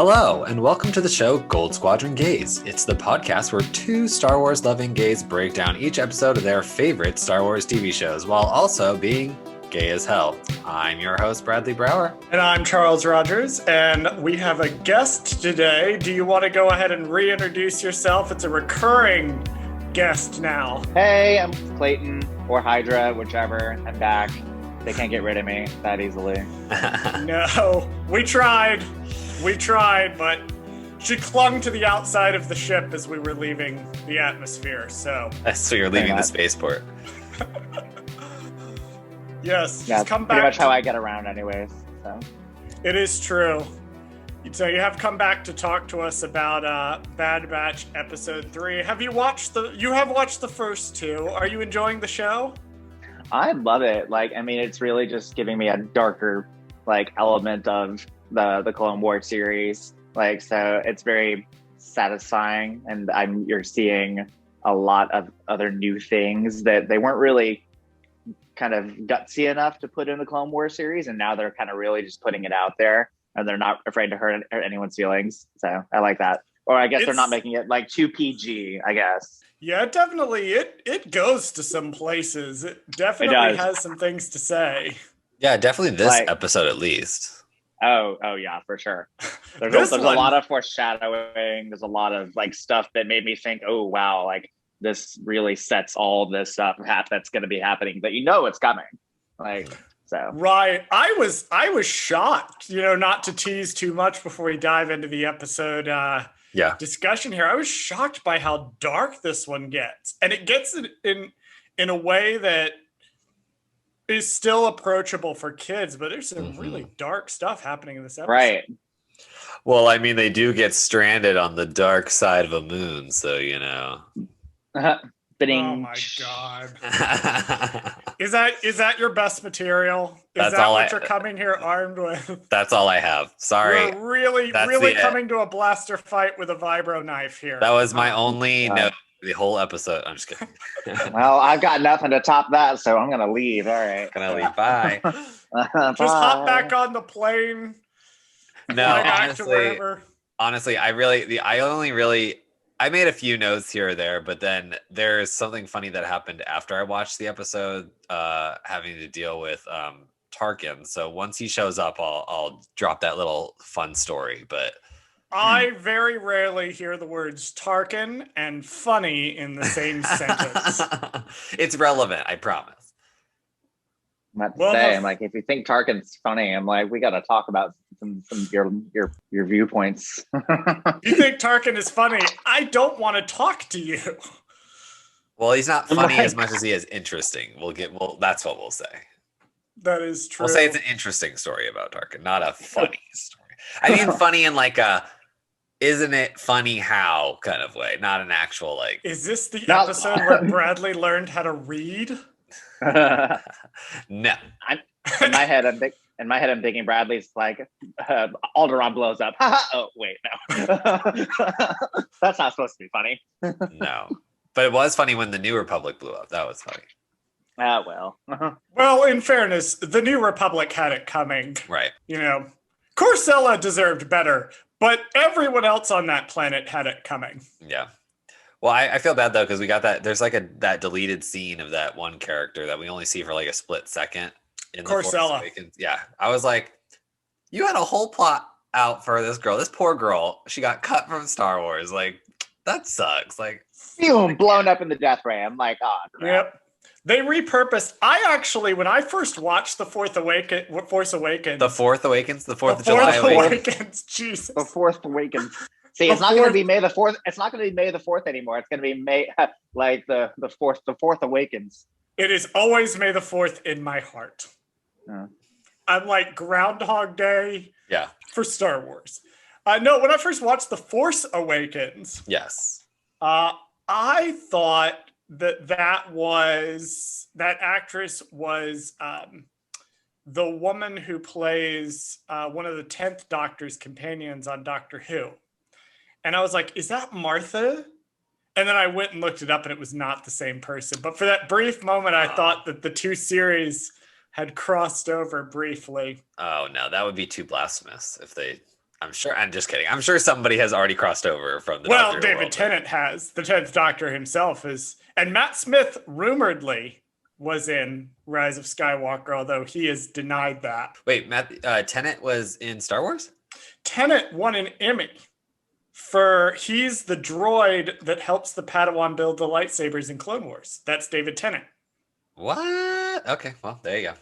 Hello, and welcome to the show Goldsquadrongays. It's the podcast where two Star Wars loving gays break down each episode of their favorite Star Wars TV shows while also being gay as hell. I'm your host, Bradley Brower. And I'm Charles Rogers, and we have a guest today. Do you want to go ahead and reintroduce yourself? It's a recurring guest now. Hey, I'm Clayton, or Hydra, whichever. I'm back. They can't get rid of me that easily. No, we tried, but she clung to the outside of the ship as we were leaving the atmosphere, so... So you're leaving the spaceport. Yes, yeah, she's come back. Pretty much how I get around anyways, so... It is true. So you have come back to talk to us about Bad Batch Episode 3. You have watched the first two. Are you enjoying the show? I love it. It's really just giving me a darker, element of the Clone Wars series. So it's very satisfying, and you're seeing a lot of other new things that they weren't really kind of gutsy enough to put in the Clone Wars series, and now they're kind of really just putting it out there, and they're not afraid to hurt anyone's feelings. So I like that. Or I guess they're not making it too PG, I guess. Yeah, definitely. It goes to some places. It definitely has some things to say. Yeah, definitely this episode at least. Oh yeah, for sure. There's a lot of foreshadowing. There's a lot of stuff that made me think, oh wow, this really sets all this up that's going to be happening, but it's coming. So right. I was shocked, not to tease too much before we dive into the episode discussion here. I was shocked by how dark this one gets, and it gets it in a way that is still approachable for kids, but there's some really dark stuff happening in this episode. Right. Well, they do get stranded on the dark side of a moon, so Oh my god. Is that your best material? Is that what you're coming here armed with? That's all I have. Sorry. You're really coming to a blaster fight with a vibro knife here. That was my only note the whole episode. I'm just kidding. Well, I've got nothing to top that, so I'm gonna leave. All right. Gonna leave. Bye. Just hop back on the plane. No, honestly, I made a few notes here or there, but then there's something funny that happened after I watched the episode, having to deal with Tarkin. So once he shows up, I'll drop that little fun story. But I very rarely hear the words Tarkin and funny in the same sentence. It's relevant, I promise. I'm if you think Tarkin's funny, we got to talk about some your viewpoints. You think Tarkin is funny? I don't want to talk to you. Well, he's not funny as much as he is interesting. That's what we'll say. That is true. We'll say it's an interesting story about Tarkin, not a funny story. I mean, funny in isn't it funny how kind of way, not an actual Is this the episode where Bradley learned how to read? No. In my head, I'm thinking Bradley's Alderaan blows up. Oh wait, no. That's not supposed to be funny. No, but it was funny when the New Republic blew up. That was funny. Well. Well, in fairness, the New Republic had it coming. Right. Corsella deserved better, but everyone else on that planet had it coming. Yeah. Well, I feel bad though because we got that. There's that deleted scene of that one character that we only see for a split second in the Force Awakens. Yeah, I was like, you had a whole plot out for this girl. This poor girl. She got cut from Star Wars. That sucks. Boom, blown up in the death ray. I'm like, oh. Yep. They repurposed. I actually, when I first watched The Force Awakens. The Fourth Awakens? The 4th of July Awakens. Jesus. The Fourth Awakens. See, it's not going to be May the 4th. It's not going to be May the 4th anymore. It's going to be May, the Fourth Awakens. It is always May the 4th in my heart. I'm like Groundhog Day. Yeah. For Star Wars. No, when I first watched The Force Awakens. Yes. I thought that actress was the woman who plays one of the 10th Doctor's companions on Doctor Who. And I was like, is that Martha? And then I went and looked it up, and it was not the same person. But for that brief moment, I thought that the two series had crossed over briefly. Oh, no, that would be too blasphemous if they I'm sure. I'm just kidding. I'm sure somebody has already crossed over from the. Well, David Tennant has. The 10th Doctor himself is, and Matt Smith rumoredly was in Rise of Skywalker, although he has denied that. Wait, Matt Tennant was in Star Wars? Tennant won an Emmy for he's the droid that helps the Padawan build the lightsabers in Clone Wars. That's David Tennant. What? Okay, well, there you go.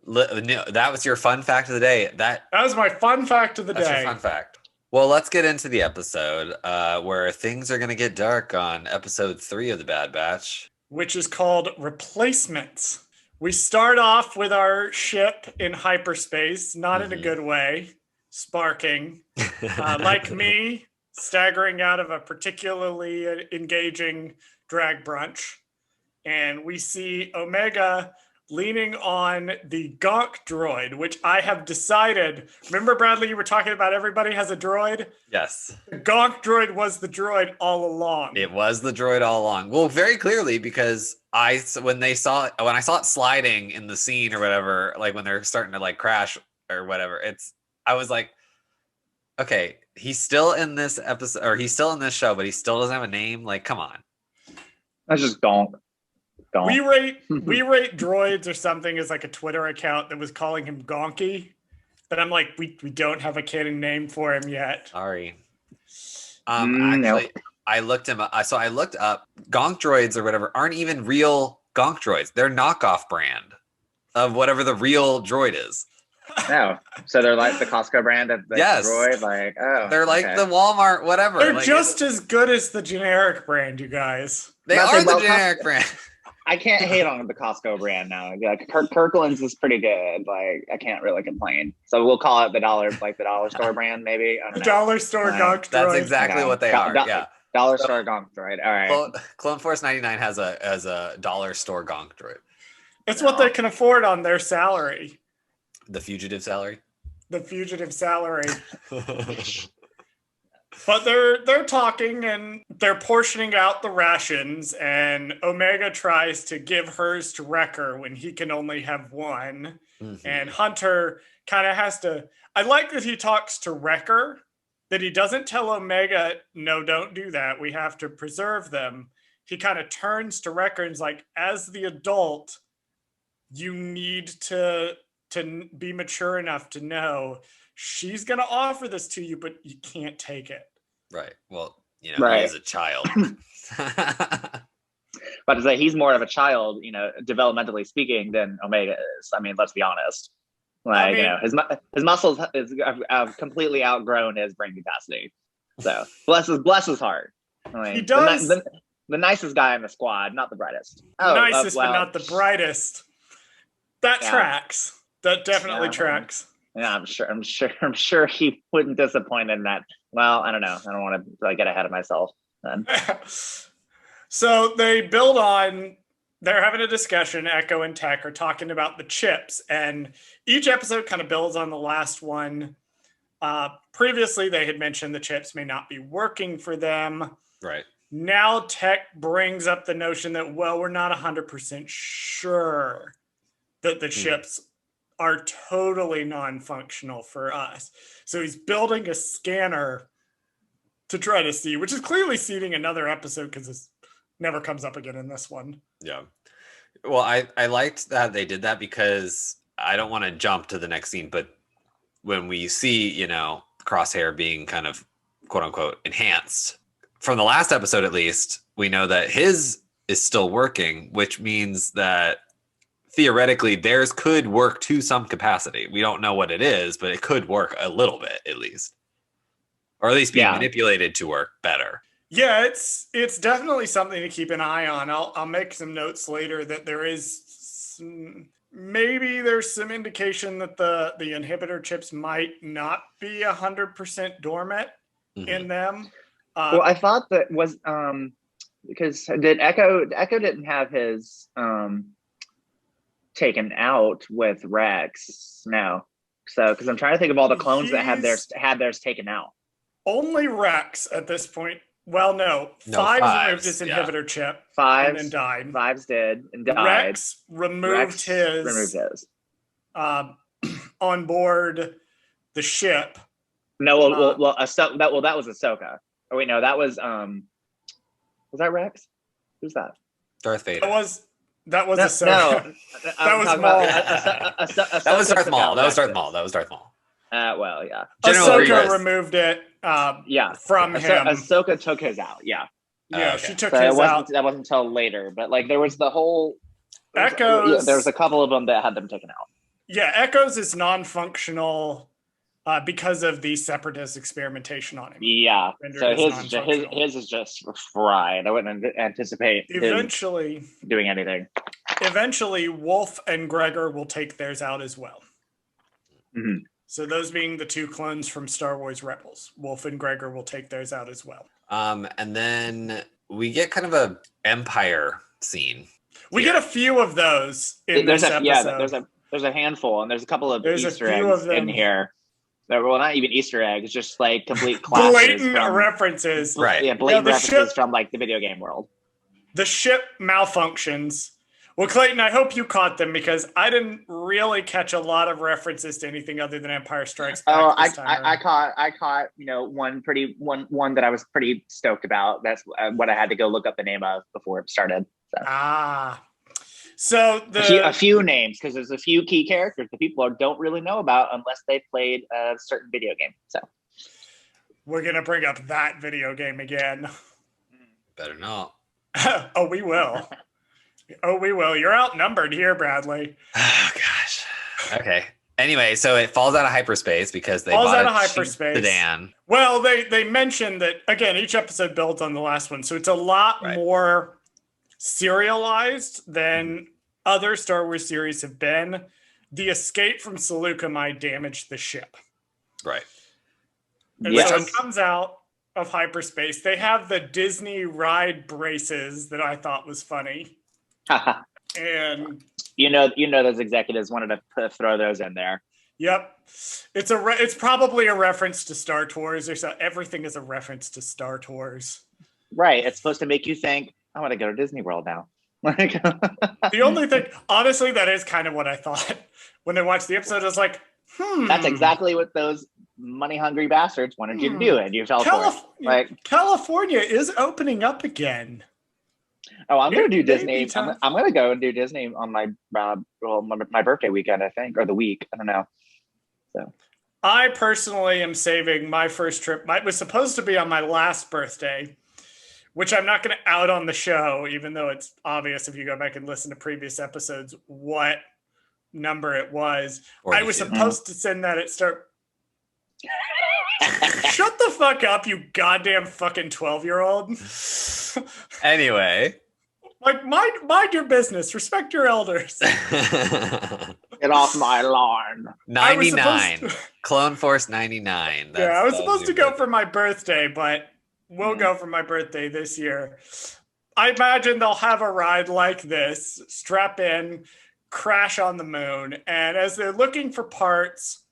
That was your fun fact of the day. That was my fun fact of the day. That's your fun fact. Well, let's get into the episode where things are going to get dark on episode 3 of The Bad Batch, which is called Replacements. We start off with our ship in hyperspace, not in a good way, sparking. Like me, staggering out of a particularly engaging drag brunch. And we see Omega leaning on the Gonk droid, which I have decided. Remember, Bradley, you were talking about everybody has a droid? Yes. The Gonk droid was the droid all along. It was the droid all along. Well, very clearly, because when I saw it sliding in the scene or whatever, like when they're starting to like crash or whatever, I was like, okay, he's still in this episode, or he's still in this show, but he still doesn't have a name. Like, come on. That's just Gonk. We rate droids or something as like a Twitter account that was calling him Gonky, but I'm like, we don't have a canon name for him yet. Sorry. Actually, I looked him up. So I looked up Gonk droids or whatever aren't even real Gonk droids. They're knockoff brand of whatever the real droid is. No, so they're like the Costco brand of the droid. Like, they're like the Walmart whatever. They're like, just as good as the generic brand, you guys. They are the generic brand. I can't hate on the Costco brand now. Like Kirkland's is pretty good. Like I can't really complain. So we'll call it the dollar store brand, maybe. I don't know. Dollar store Gonk droid. That's exactly what they are. Yeah. Dollar store Gonk droid. All right. Clone Force 99 has a dollar store Gonk droid. It's what they can afford on their salary. The fugitive salary. The fugitive salary. But they're talking and they're portioning out the rations, and Omega tries to give hers to Wrecker when he can only have one. Mm-hmm. And Hunter kind of has to. I like that he talks to Wrecker, that he doesn't tell Omega, no, don't do that. We have to preserve them. He kind of turns to Wrecker and is like, as the adult, you need to be mature enough to know she's going to offer this to you, but you can't take it. Right. Well, he is a child. But to say he's more of a child, developmentally speaking, than Omega is. I mean, let's be honest. Like, his muscles have completely outgrown his brain capacity. So bless his heart. I mean, he does. The nicest guy in the squad, not the brightest. Nicest, but not the brightest. That tracks. That definitely tracks. Yeah, I'm sure he wouldn't disappoint in that. Well, I don't know. I don't want to get ahead of myself then. So they build on. They're having a discussion. Echo and Tech are talking about the chips, and each episode kind of builds on the last one. Previously, they had mentioned the chips may not be working for them. Right. Now, Tech brings up the notion that, well, we're not 100% sure that the chips are totally non-functional for us. So he's building a scanner to try to see, which is clearly seeding another episode because this never comes up again in this one. Yeah. Well, I liked that they did that because I don't want to jump to the next scene, but when we see, Crosshair being kind of quote unquote enhanced from the last episode, at least, we know that his is still working, which means that theoretically theirs could work to some capacity. We don't know what it is, but it could work a little bit at least, or at least be manipulated to work better. Yeah, it's definitely something to keep an eye on. I'll make some notes later that there is maybe there's some indication that the inhibitor chips might not be 100% dormant in them. Well, I thought that was because Echo didn't have his taken out with Rex. No. So, because I'm trying to think of all the clones that had theirs taken out. Only Rex at this point. Well, no. Fives removed his inhibitor chip. Fives and then died. Fives did and died. Rex removed his on board the ship No, that was Ahsoka. Oh wait, no, that was that Rex? Who's that? Darth Vader. That was Ahsoka. No, that was Maul. That was Darth Maul. That was Darth Maul. Well, yeah. Ahsoka removed it. From him. Ahsoka took his out. Yeah. Yeah, she took his out. That wasn't until later, but like there was the whole Echoes. There was a couple of them that had them taken out. Yeah, Echoes is non-functional because of the Separatist experimentation on him. Yeah, so his is just fried. I wouldn't anticipate eventually doing anything. Eventually, Wolf and Gregor will take theirs out as well. Mm-hmm. So those being the two clones from Star Wars Rebels, Wolf and Gregor will take theirs out as well. And then we get kind of a Empire scene. We get a few of those in this episode. Yeah, there's a handful, and there's a couple of Easter eggs in here. Well, not even Easter eggs, just like complete blatant references. Right. Yeah, blatant references from like the video game world. The ship malfunctions. Well, Clayton, I hope you caught them because I didn't really catch a lot of references to anything other than Empire Strikes Back. Oh, I caught one that I was pretty stoked about. That's what I had to go look up the name of before it started. So a few names, because there's a few key characters that people don't really know about unless they played a certain video game. So we're gonna bring up that video game again. Better not. Oh, we will. Oh, we will. You're outnumbered here, Bradley. Oh gosh. Okay. Anyway, so it falls out of hyperspace because they bought a sedan. Well, they mentioned that again. Each episode builds on the last one, so it's a lot more serialized than other Star Wars series have been. The escape from Seleucami damaged the ship. Right. And so it comes out of hyperspace. They have the Disney ride braces that I thought was funny. And you know those executives wanted to throw those in there. Yep. It's probably a reference to Star Tours. Everything is a reference to Star Tours. Right. It's supposed to make you think, I want to go to Disney World now. The only thing, honestly, that is kind of what I thought when I watched the episode. I was like, That's exactly what those money-hungry bastards wanted you to do, and you fell for it. Like, California is opening up again. Oh, I'm going to do Disney. I'm going to go and do Disney on my my birthday weekend, I think, or the week. I don't know. So, I personally am saving my first trip. It was supposed to be on my last birthday, which I'm not going to out on the show, even though it's obvious if you go back and listen to previous episodes what number it was. 42. I was supposed to send that at start. Shut the fuck up, you goddamn fucking 12-year-old. Anyway. Like, mind your business. Respect your elders. Get off my lawn. 99. Clone Force 99. I was supposed to go for my birthday, but we'll go for my birthday this year. I imagine they'll have a ride like this, strap in, crash on the moon, and as they're looking for parts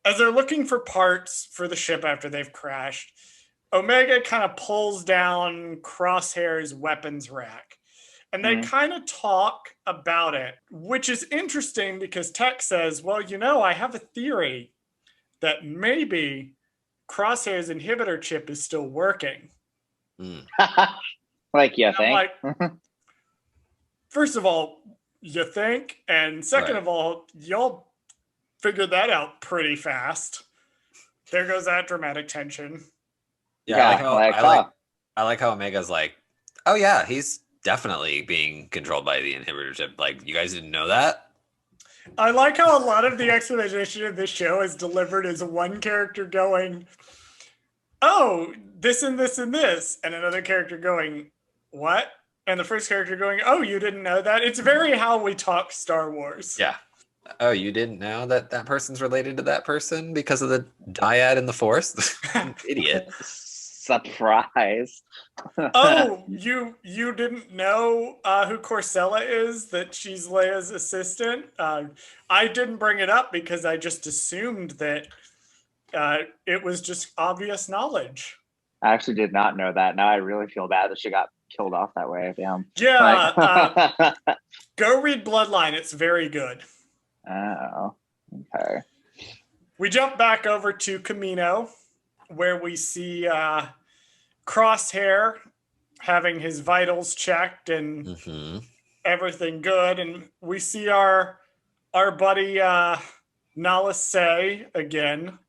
for the ship after they've crashed, Omega kind of pulls down Crosshair's weapons rack. And they kind of talk about it, which is interesting because Tech says, well, I have a theory that maybe Crosshair's inhibitor chip is still working. Like, you think? Like, first of all, you think? And second of all, y'all figured that out pretty fast. There goes that dramatic tension. Yeah, I like how Omega's like, oh yeah, he's definitely being controlled by the inhibitor chip. Like, you guys didn't know that? I like how a lot of the explanation of this show is delivered as one character going, oh, this and this and this, and another character going, what? And the first character going, oh, you didn't know that? It's very how we talk Star Wars. Yeah. Oh, you didn't know that person's related to that person because of the dyad in the Force? Idiot. Surprise. Oh, you didn't know who Corsella is, that she's Leia's assistant? I didn't bring it up because I just assumed that it was just obvious knowledge. I actually did not know that. Now I really feel bad that she got killed off that way. Yeah. Go read Bloodline. It's very good. Oh, okay. We jump back over to Kamino, where we see Crosshair having his vitals checked and everything good. And we see our buddy Nala Se again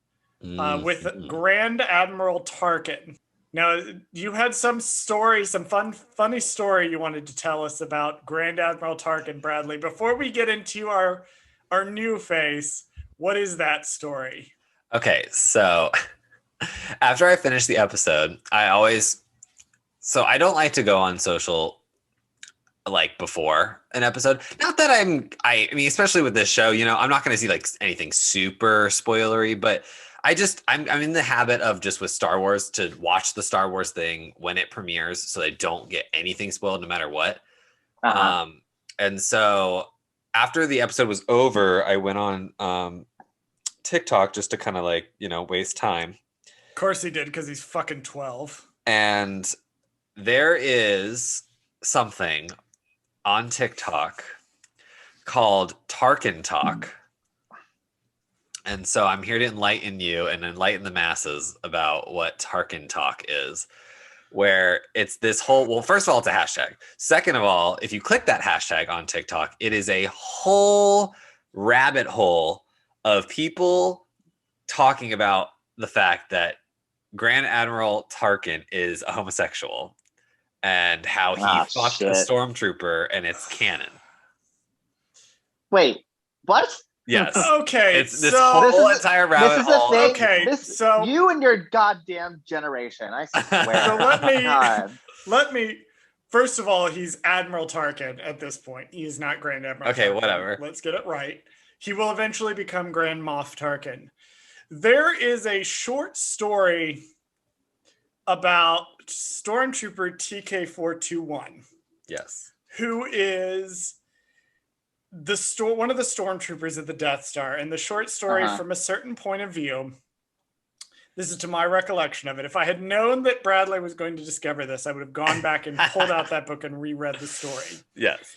with Grand Admiral Tarkin. Now, you had some story, some funny story you wanted to tell us about Grand Admiral Tarkin, Bradley. Before we get into our new face, what is that story? Okay, so after I finish the episode, I don't like to go on social like before an episode. Not that I mean, especially with this show, you know, I'm not going to see like anything super spoilery, but I'm in the habit of just with Star Wars to watch the Star Wars thing when it premieres so I don't get anything spoiled no matter what. And so after the episode was over, I went on TikTok just to kind of like, you know, waste time. Of course he did, because he's fucking 12. And there is something on TikTok called Tarkin Talk. And so I'm here to enlighten you and enlighten the masses about what Tarkin Talk is, where it's this whole, well, first of all, it's a hashtag. Second of all, if you click that hashtag on TikTok, it is a whole rabbit hole of people talking about the fact that Grand Admiral Tarkin is a homosexual and how he fucked a stormtrooper and it's canon. Wait, what? Yes. Okay. It's this whole entire rabbit hole. Okay. So you and your goddamn generation. I swear. So let me. First of all, he's Admiral Tarkin at this point. He's not Grand Admiral. Okay, Tarkin. whatever. Let's get it right. He will eventually become Grand Moff Tarkin. There is a short story about Stormtrooper TK421. Yes. Who is one of the stormtroopers at the Death Star. And the short story, from a certain point of view, this is to my recollection of it. If I had known that Bradley was going to discover this, I would have gone back and pulled out that book and reread the story. Yes.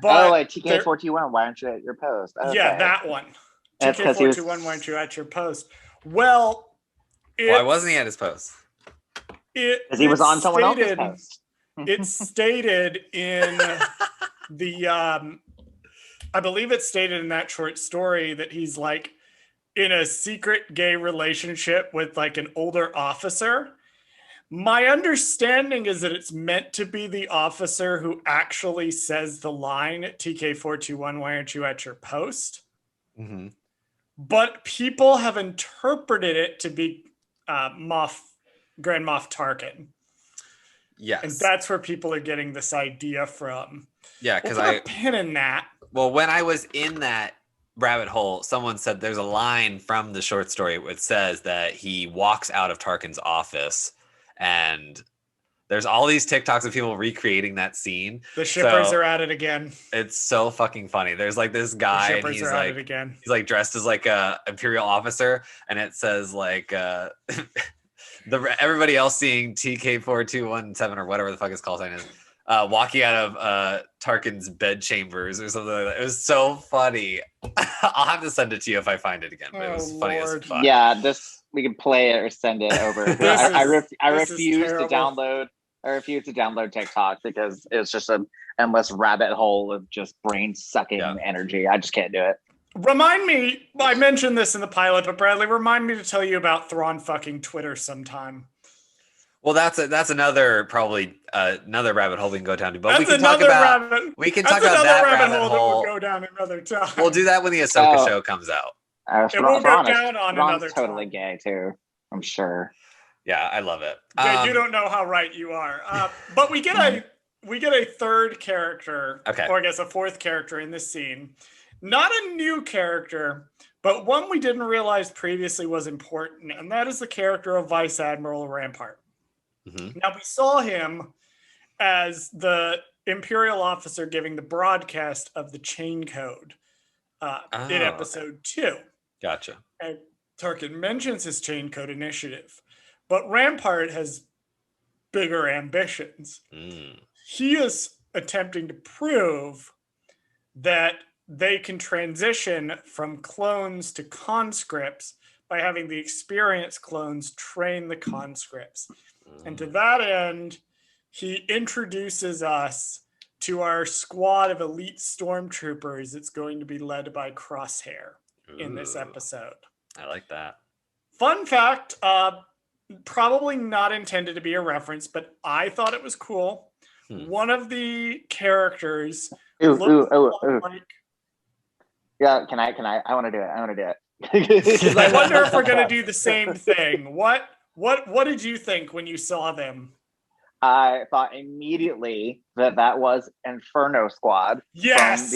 But TK421, why aren't you at your post? Okay. Yeah, that one. TK421, why aren't you at your post? Well, why wasn't he at his post? Because he was on someone else's post. It's stated in the I believe it's stated in that short story that he's like in a secret gay relationship with like an older officer. My understanding is that it's meant to be the officer who actually says the line, TK421, why aren't you at your post? Mm-hmm. But people have interpreted it to be Grand Moff Tarkin. Yes. And that's where people are getting this idea from. Yeah, because we'll put a pin in that. Well, when I was in that rabbit hole, someone said there's a line from the short story which says that he walks out of Tarkin's office, and there's all these TikToks of people recreating that scene. The shippers are at it again. It's so fucking funny. There's like this guy, and he's like, he's like dressed as like a Imperial officer, and it says like everybody else seeing TK4217 or whatever the fuck his call sign is. Walking out of Tarkin's bed chambers or something like that. It was so funny. I'll have to send it to you if I find it again. But it was funny as fuck. Yeah, we can play it or send it over. I refuse to download. I refuse to download TikTok because it's just an endless rabbit hole of just brain sucking energy. I just can't do it. Remind me. I mentioned this in the pilot, but Bradley, remind me to tell you about Thrawn fucking Twitter sometime. Well, that's another probably another rabbit hole we can go down to. But we can talk about that rabbit hole. We'll go down another time. We'll do that when the Ahsoka show comes out. And we'll go down on another time. Totally gay too, I'm sure. Yeah, I love it. Yeah, you don't know how right you are. But we get a third character, or I guess a fourth character in this scene. Not a new character, but one we didn't realize previously was important, and that is the character of Vice Admiral Rampart. Mm-hmm. Now, we saw him as the Imperial officer giving the broadcast of the chain code in episode 2. Gotcha. And Tarkin mentions his chain code initiative, but Rampart has bigger ambitions. He is attempting to prove that they can transition from clones to conscripts by having the experienced clones train the conscripts. And to that end, he introduces us to our squad of elite stormtroopers. It's going to be led by Crosshair in this episode. I like that. Fun fact, probably not intended to be a reference, but I thought it was cool. One of the characters like... Yeah, can I? I want to do it. I wonder if we're gonna do the same thing. What did you think when you saw them? I thought immediately that was Inferno Squad. Yes.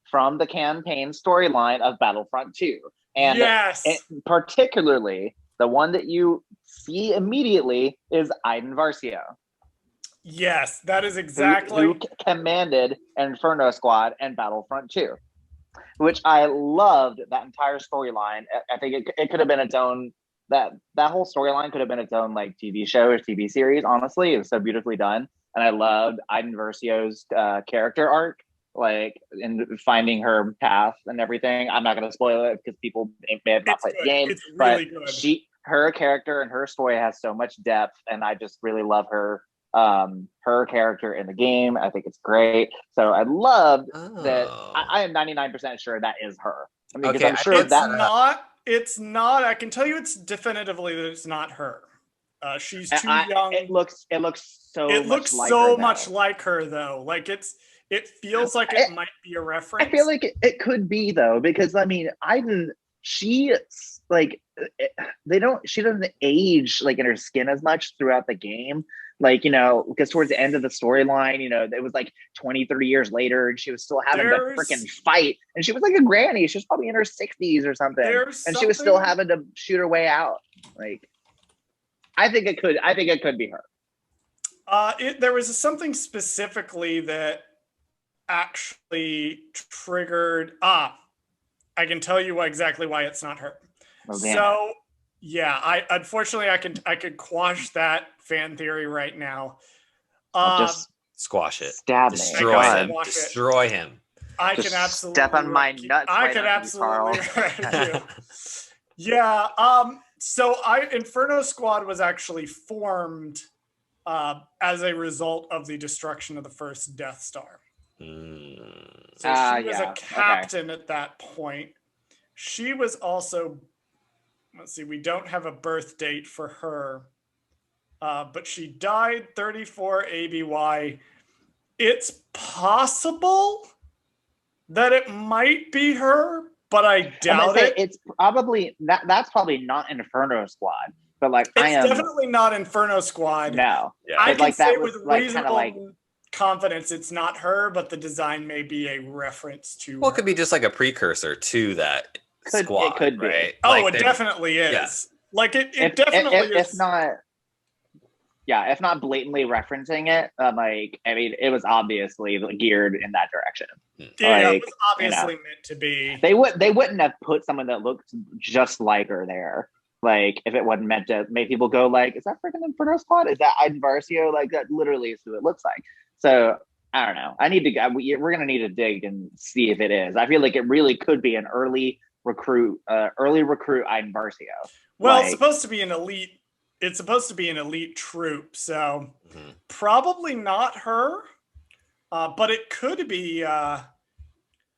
From the campaign storyline of Battlefront 2. And yes. Particularly the one that you see immediately is Iden Versio. Yes, that is exactly who commanded Inferno Squad and Battlefront 2, which I loved that entire storyline. I think it could have been its own, that whole storyline could have been its own like TV show or TV series. Honestly, it was so beautifully done. And I loved Iden Versio's character arc, like in finding her path and everything. I'm not going to spoil it because people may have not played the game, it's really good. Her character and her story has so much depth, and I just really love her character in the game. I think it's great. So I loved that. I am 99% sure that is her. I mean, okay, I'm sure it's not. I can tell you it's definitively that it's not her. She's too young. It looks much like her though. Like it feels like it might be a reference. I feel like it could be though, because I mean, she doesn't age like in her skin as much throughout the game. Like, you know, because towards the end of the storyline, you know, it was like 20, 30 years later and she was still having to freaking fight. And she was like a granny. She was probably in her 60s or something. And she was still having to shoot her way out. Like, I think it could be her. There was something specifically that actually triggered. I can tell you exactly why it's not her. Oh, so yeah, unfortunately I could quash that fan theory right now. Just squash it. Destroy him. I can absolutely step on my nuts. I can absolutely. Yeah. So Inferno Squad was actually formed as a result of the destruction of the first Death Star. So she was a captain at that point. She was also, let's see, we don't have a birth date for her, but she died 34 ABY. It's possible that it might be her, but I doubt it. It's probably that's probably not Inferno Squad, but like it's definitely not Inferno Squad. No, I can say with reasonable confidence it's not her, but the design may be a reference to it could be just like a precursor to that squad. It could be. Right? Oh, it definitely is. Yeah. Like it definitely is. If not blatantly referencing it, like, I mean, it was obviously geared in that direction. Yeah, it was obviously meant to be. They wouldn't have put someone that looked just like her there. Like, if it wasn't meant to make people go like, is that freaking Inferno Squad? Is that Iden Versio? Like, that literally is who it looks like. So I don't know. We're gonna need to dig and see if it is. I feel like it really could be an early recruit Iden Versio. Well, it's supposed to be an elite. It's supposed to be an elite troop, so probably not her. But it could be.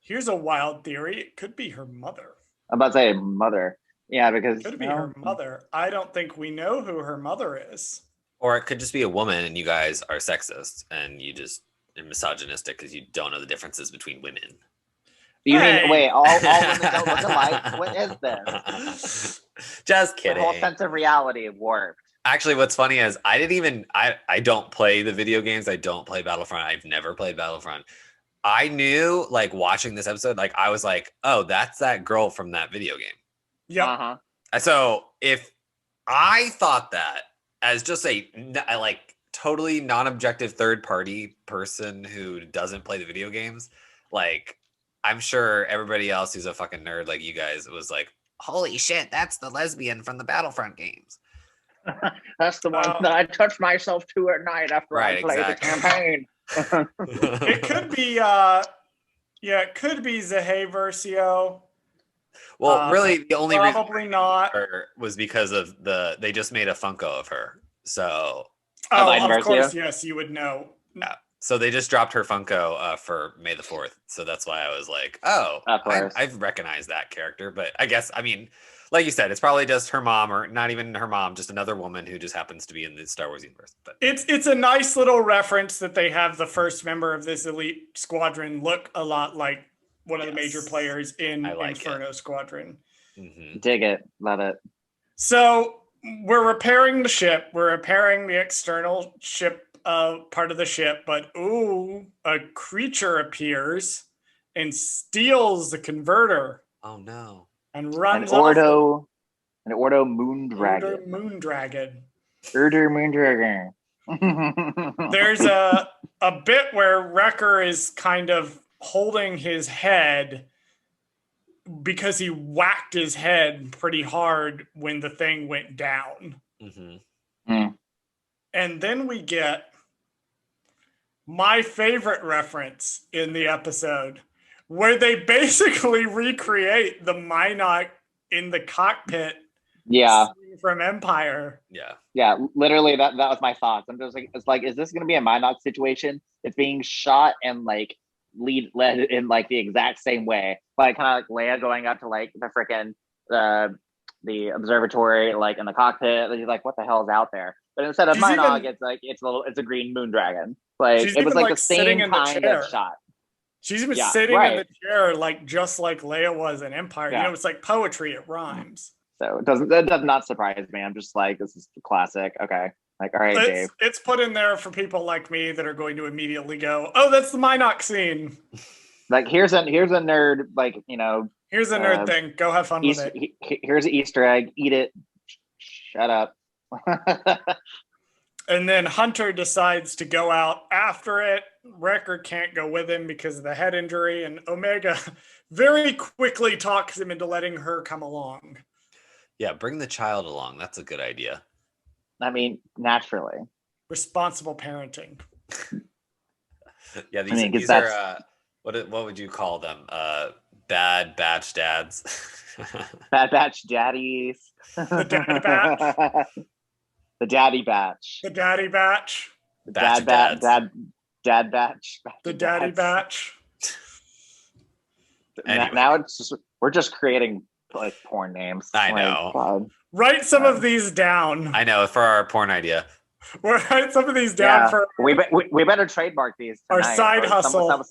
Here's a wild theory: it could be her mother. I'm about to say mother. Yeah, because it could be her mother. I don't think we know who her mother is. Or it could just be a woman, and you guys are sexist, and you just are misogynistic because you don't know the differences between women. You mean, wait, all women don't look alike? What is this? Just kidding. The whole sense of reality warped. Actually, what's funny is I don't play the video games. I don't play Battlefront. I've never played Battlefront. I knew, like, watching this episode, like, I was like, oh, that's that girl from that video game. Yeah. So if I thought that as just a like totally non-objective third-party person who doesn't play the video games, like, I'm sure everybody else who's a fucking nerd like you guys was like, holy shit, that's the lesbian from the Battlefront games. That's the one that I touch myself to at night after I play the campaign. It could be Yeah, it could be Zahei Versio. Well, really, the only probably reason not was because of they just made a Funko of her. So of course, yes, you would know. Yeah. So they just dropped her Funko for May the 4th. So that's why I was like, oh, I've recognized that character. But I guess, I mean, like you said, it's probably just her mom, or not even her mom, just another woman who just happens to be in the Star Wars universe. But it's a nice little reference that they have the first member of this elite squadron look a lot like one of the major players in Inferno Squadron. Mm-hmm. Dig it. Love it. So we're repairing the ship. We're repairing the external ship part of the ship, but a creature appears and steals the converter. Oh no. And runs off. An Ordo Moondragon. Order Moondragon. There's a bit where Wrecker is kind of holding his head because he whacked his head pretty hard when the thing went down. Mm-hmm. Mm. And then we get my favorite reference in the episode, where they basically recreate the Minot in the cockpit. Yeah. From Empire. Yeah. Yeah. Literally, that was my thoughts. I'm just like, it's like, is this going to be a Minot situation? It's being shot and like led in like the exact same way, like kind of like Leia going up to like the freaking the observatory, like in the cockpit. He's like, what the hell is out there? But instead of Minot, it's a green moon dragon. Like it was like the same kind of shot. She's even sitting in the chair, like just like Leia was in Empire. You know, it's like poetry. It rhymes. So that does not surprise me. I'm just like, this is classic. Okay. Like, all right, Dave. It's put in there for people like me that are going to immediately go, oh, that's the Minot scene. Like, here's a nerd, like, you know. Here's a nerd thing. Go have fun with it. Here's an Easter egg. Eat it. Shut up. And then Hunter decides to go out after it. Wrecker can't go with him because of the head injury. And Omega very quickly talks him into letting her come along. Yeah, bring the child along. That's a good idea. I mean, naturally. Responsible parenting. Yeah, these are what would you call them? Bad batch dads. Bad batch daddies. The daddy batch. The daddy batch. The daddy batch. Dad batch. The daddy batch. Anyway. Now we're just creating like porn names. I know. God. Write some of these down. I know, for our porn idea. We'll write some of these down for we better trademark these tonight. Our side hustle.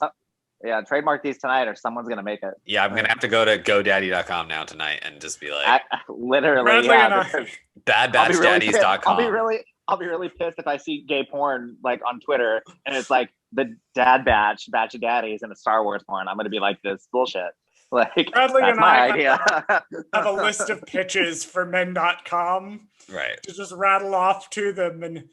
Yeah, trademark these tonight or someone's gonna make it. Yeah, I'm gonna have to go to GoDaddy.com now tonight and just be like, literally, badbatchdaddies.com. I'll be really pissed if I see gay porn like on Twitter and it's like the dad batch of daddies and a Star Wars porn. I'm gonna be like, this bullshit. Like, Bradley that's and my I idea. have a list of pitches for men.com. Right. To just rattle off to them. And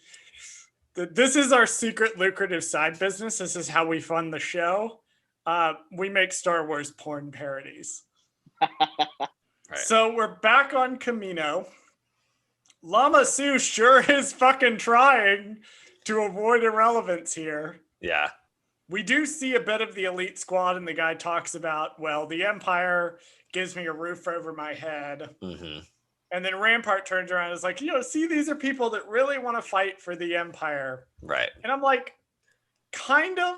this is our secret lucrative side business. This is how we fund the show. We make Star Wars porn parodies. Right. So we're back on Kamino. Lama Su sure is fucking trying to avoid irrelevance here. Yeah. We do see a bit of the elite squad, and the guy talks about, well, the Empire gives me a roof over my head. Mm-hmm. And then Rampart turns around and is like, see, these are people that really want to fight for the Empire. Right. And I'm like, kind of,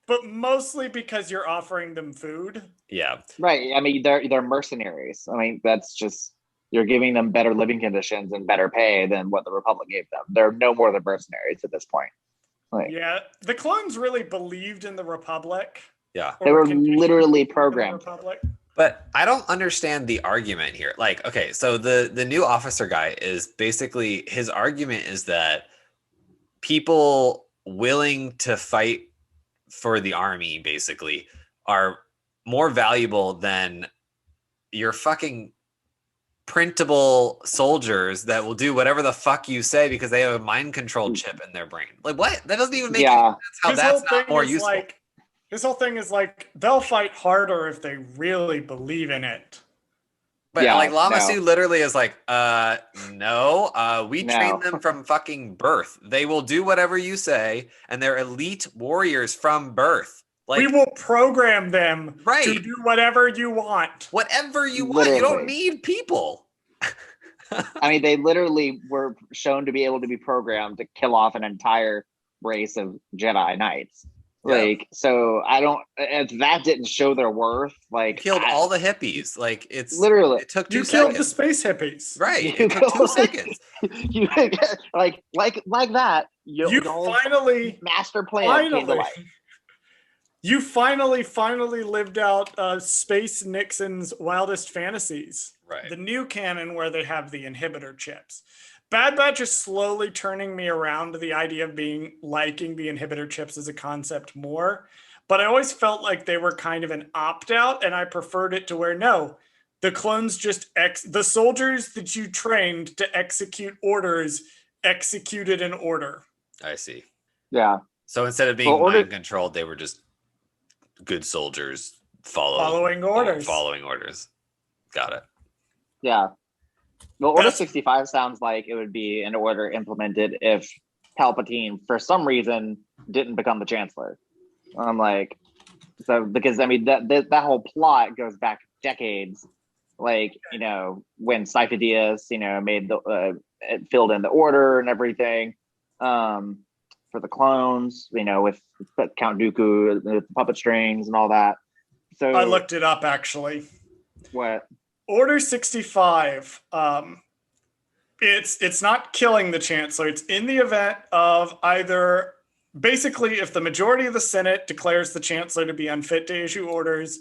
but mostly because you're offering them food. Yeah. Right. I mean, they're mercenaries. I mean, that's just, you're giving them better living conditions and better pay than what the Republic gave them. They're no more than mercenaries at this point. Like, yeah, the clones really believed in the Republic. Yeah. They were literally programmed. But I don't understand the argument here. Like, okay, so the new officer guy is basically, his argument is that people willing to fight for the army basically are more valuable than your fucking printable soldiers that will do whatever the fuck you say because they have a mind control chip in their brain. Like, what? That doesn't even make any sense. How that's not more useful. Like, his whole thing is like, they'll fight harder if they really believe in it. But like Lama Su literally is like, no, we train them from fucking birth. They will do whatever you say, and they're elite warriors from birth. Like, we will program them to do whatever you want. Whatever you want. You don't need people. I mean, they literally were shown to be able to be programmed to kill off an entire race of Jedi Knights. Like, so if that didn't show their worth, like, killed all the hippies. Like, it's literally, it took 2 seconds. Killed the space hippies. Right. It took 2 seconds. You like that. You finally master plan came to life. You finally lived out Space Nixon's wildest fantasies. Right. The new canon where they have the inhibitor chips. Bad Batch is slowly turning me around to the idea of liking the inhibitor chips as a concept more. But I always felt like they were kind of an opt-out, and I preferred it to where, no, the clones just the soldiers that you trained to execute orders executed an order. I see. Yeah. So instead of being mind controlled, they were just good soldiers following orders. Got it. Yeah. Well, Order 65 sounds like it would be an order implemented if Palpatine, for some reason, didn't become the Chancellor. I'm like, so because I mean that whole plot goes back decades. Like, you know, when Sifo-Dyas, you know, made filled in the order and everything for the clones, you know, with Count Dooku, the puppet strings and all that. So I looked it up actually. What? Order 65. It's not killing the Chancellor. It's in the event of either, basically, if the majority of the Senate declares the Chancellor to be unfit to issue orders,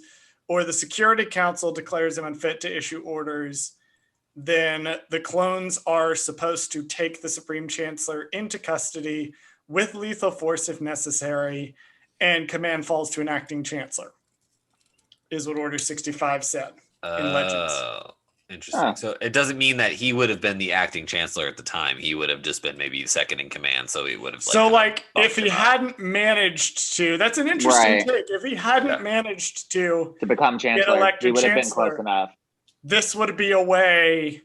or the Security Council declares him unfit to issue orders, then the clones are supposed to take the Supreme Chancellor into custody with lethal force if necessary, and command falls to an acting Chancellor, is what Order 65 said in Legends. Interesting. So it doesn't mean that he would have been the acting chancellor at the time. He would have just been maybe second in command. So he would have. If he hadn't managed to, that's an interesting take. If he hadn't managed to become chancellor, he would have been close enough. This would be a way,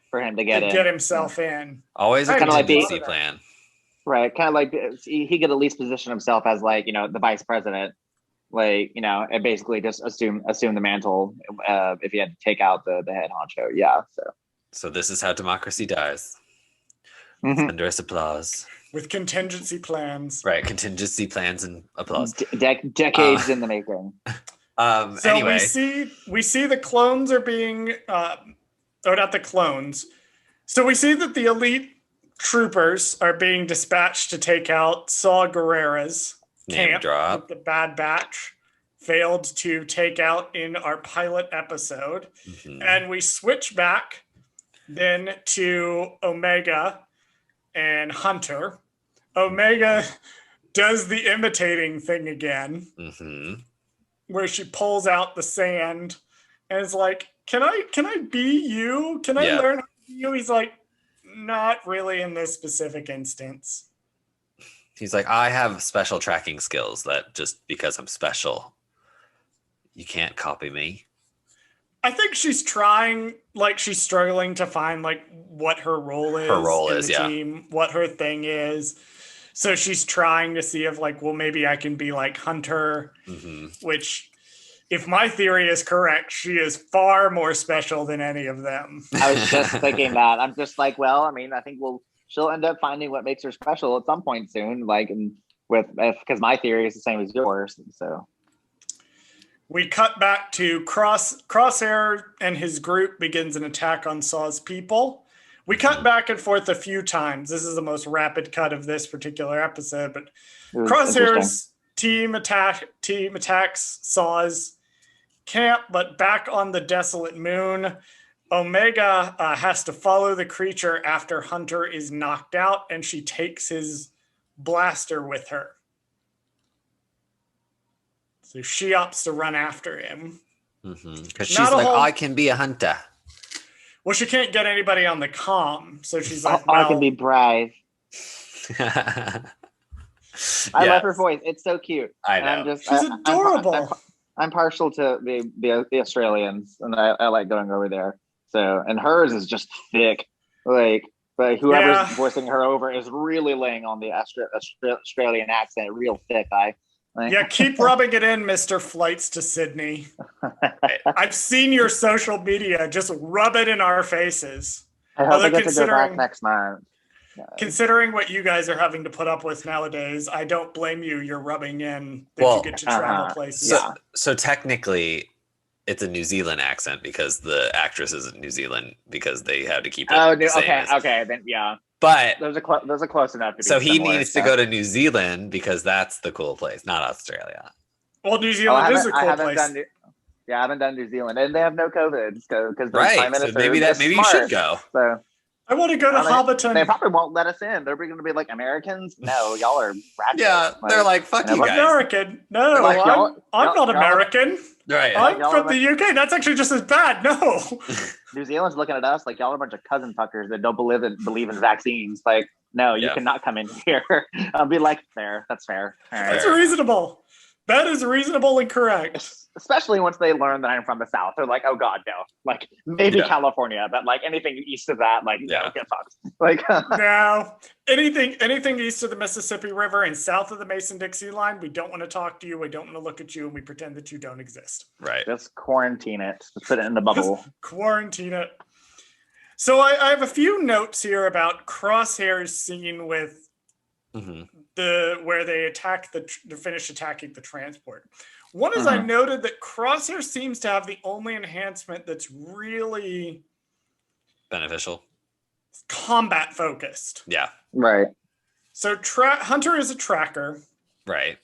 for him to get himself in. Always a contingency plan. Right, kind of like he could at least position himself as, like, you know, the vice president. Like, you know, and basically just assume the mantle if he had to take out the head honcho. Yeah. So this is how democracy dies. Thunderous applause. With contingency plans. Right. Contingency plans and applause. Decades in the making. So anyway. we see the clones are being or not the clones. So we see that the elite troopers are being dispatched to take out Saw Gerrera's camp that the Bad Batch failed to take out in our pilot episode. And we switch back then to Omega and Hunter. Omega does the imitating thing again, where she pulls out the sand and is like, can I be you? Can I learn how to be you? He's like, not really in this specific instance. He's like, I have special tracking skills that just because I'm special, you can't copy me. I think she's trying, like, she's struggling to find, like, what her role is. Team, what her thing is. So she's trying to see if, like, well, maybe I can be like Hunter, which, if my theory is correct, she is far more special than any of them. I was just thinking that. I'm just like, well, I mean, I think she'll end up finding what makes her special at some point soon, like, because my theory is the same as yours. So we cut back to Crosshair and his group begins an attack on Saw's people. We cut back and forth a few times. This is the most rapid cut of this particular episode, but Crosshair's team attacks Saw's camp, but back on the desolate moon, Omega has to follow the creature after Hunter is knocked out, and she takes his blaster with her. So she opts to run after him. Because she's like, I can be a hunter. Well, she can't get anybody on the comm, so she's like, I can be brave. I love her voice. It's so cute. I know. She's adorable. I'm partial to the Australians, and I like going over there. So, and hers is just thick. Like, but whoever's voicing her over is really laying on the Australian accent, real thick. I Like, yeah, keep rubbing it in, Mr. Flights to Sydney. I've seen your social media. Just rub it in our faces. I hope I get to go back next month. Considering what you guys are having to put up with nowadays, I don't blame you. You're rubbing in that you get to travel places. So technically, it's a New Zealand accent because the actress is in New Zealand because they had to keep it. Okay, then yeah. But those are close enough. So he needs to go to New Zealand because that's the cool place, not Australia. Well, New Zealand is a cool place. I haven't done New Zealand, and they have no COVID because right. So maybe you should go. So I want to go to Hobbiton. They probably won't let us in. They're going to be like, Americans? No, y'all are ratchet. Yeah, they're like, fuck you guys. American? No, like, I'm not American. Right. I'm from the UK. That's actually just as bad. No. New Zealand's looking at us like y'all are a bunch of cousin fuckers that don't believe in vaccines. Like, no, you cannot come in here. I'll be like, that's fair. All right. That's reasonable. That is reasonable and correct. Especially once they learn that I'm from the South. They're like, oh God, no. Like, maybe California, but like anything east of that, like, no, get fucked. Like, no. Anything east of the Mississippi River and south of the Mason-Dixie line, we don't want to talk to you, we don't want to look at you, and we pretend that you don't exist. Right. Just quarantine it. Just put it in the bubble. Just quarantine it. So I have a few notes here about Crosshair's scene with where they attack they finish attacking the transport. One is I noted that Crosshair seems to have the only enhancement that's really beneficial, combat focused. Yeah. Right. So Hunter is a tracker. Right.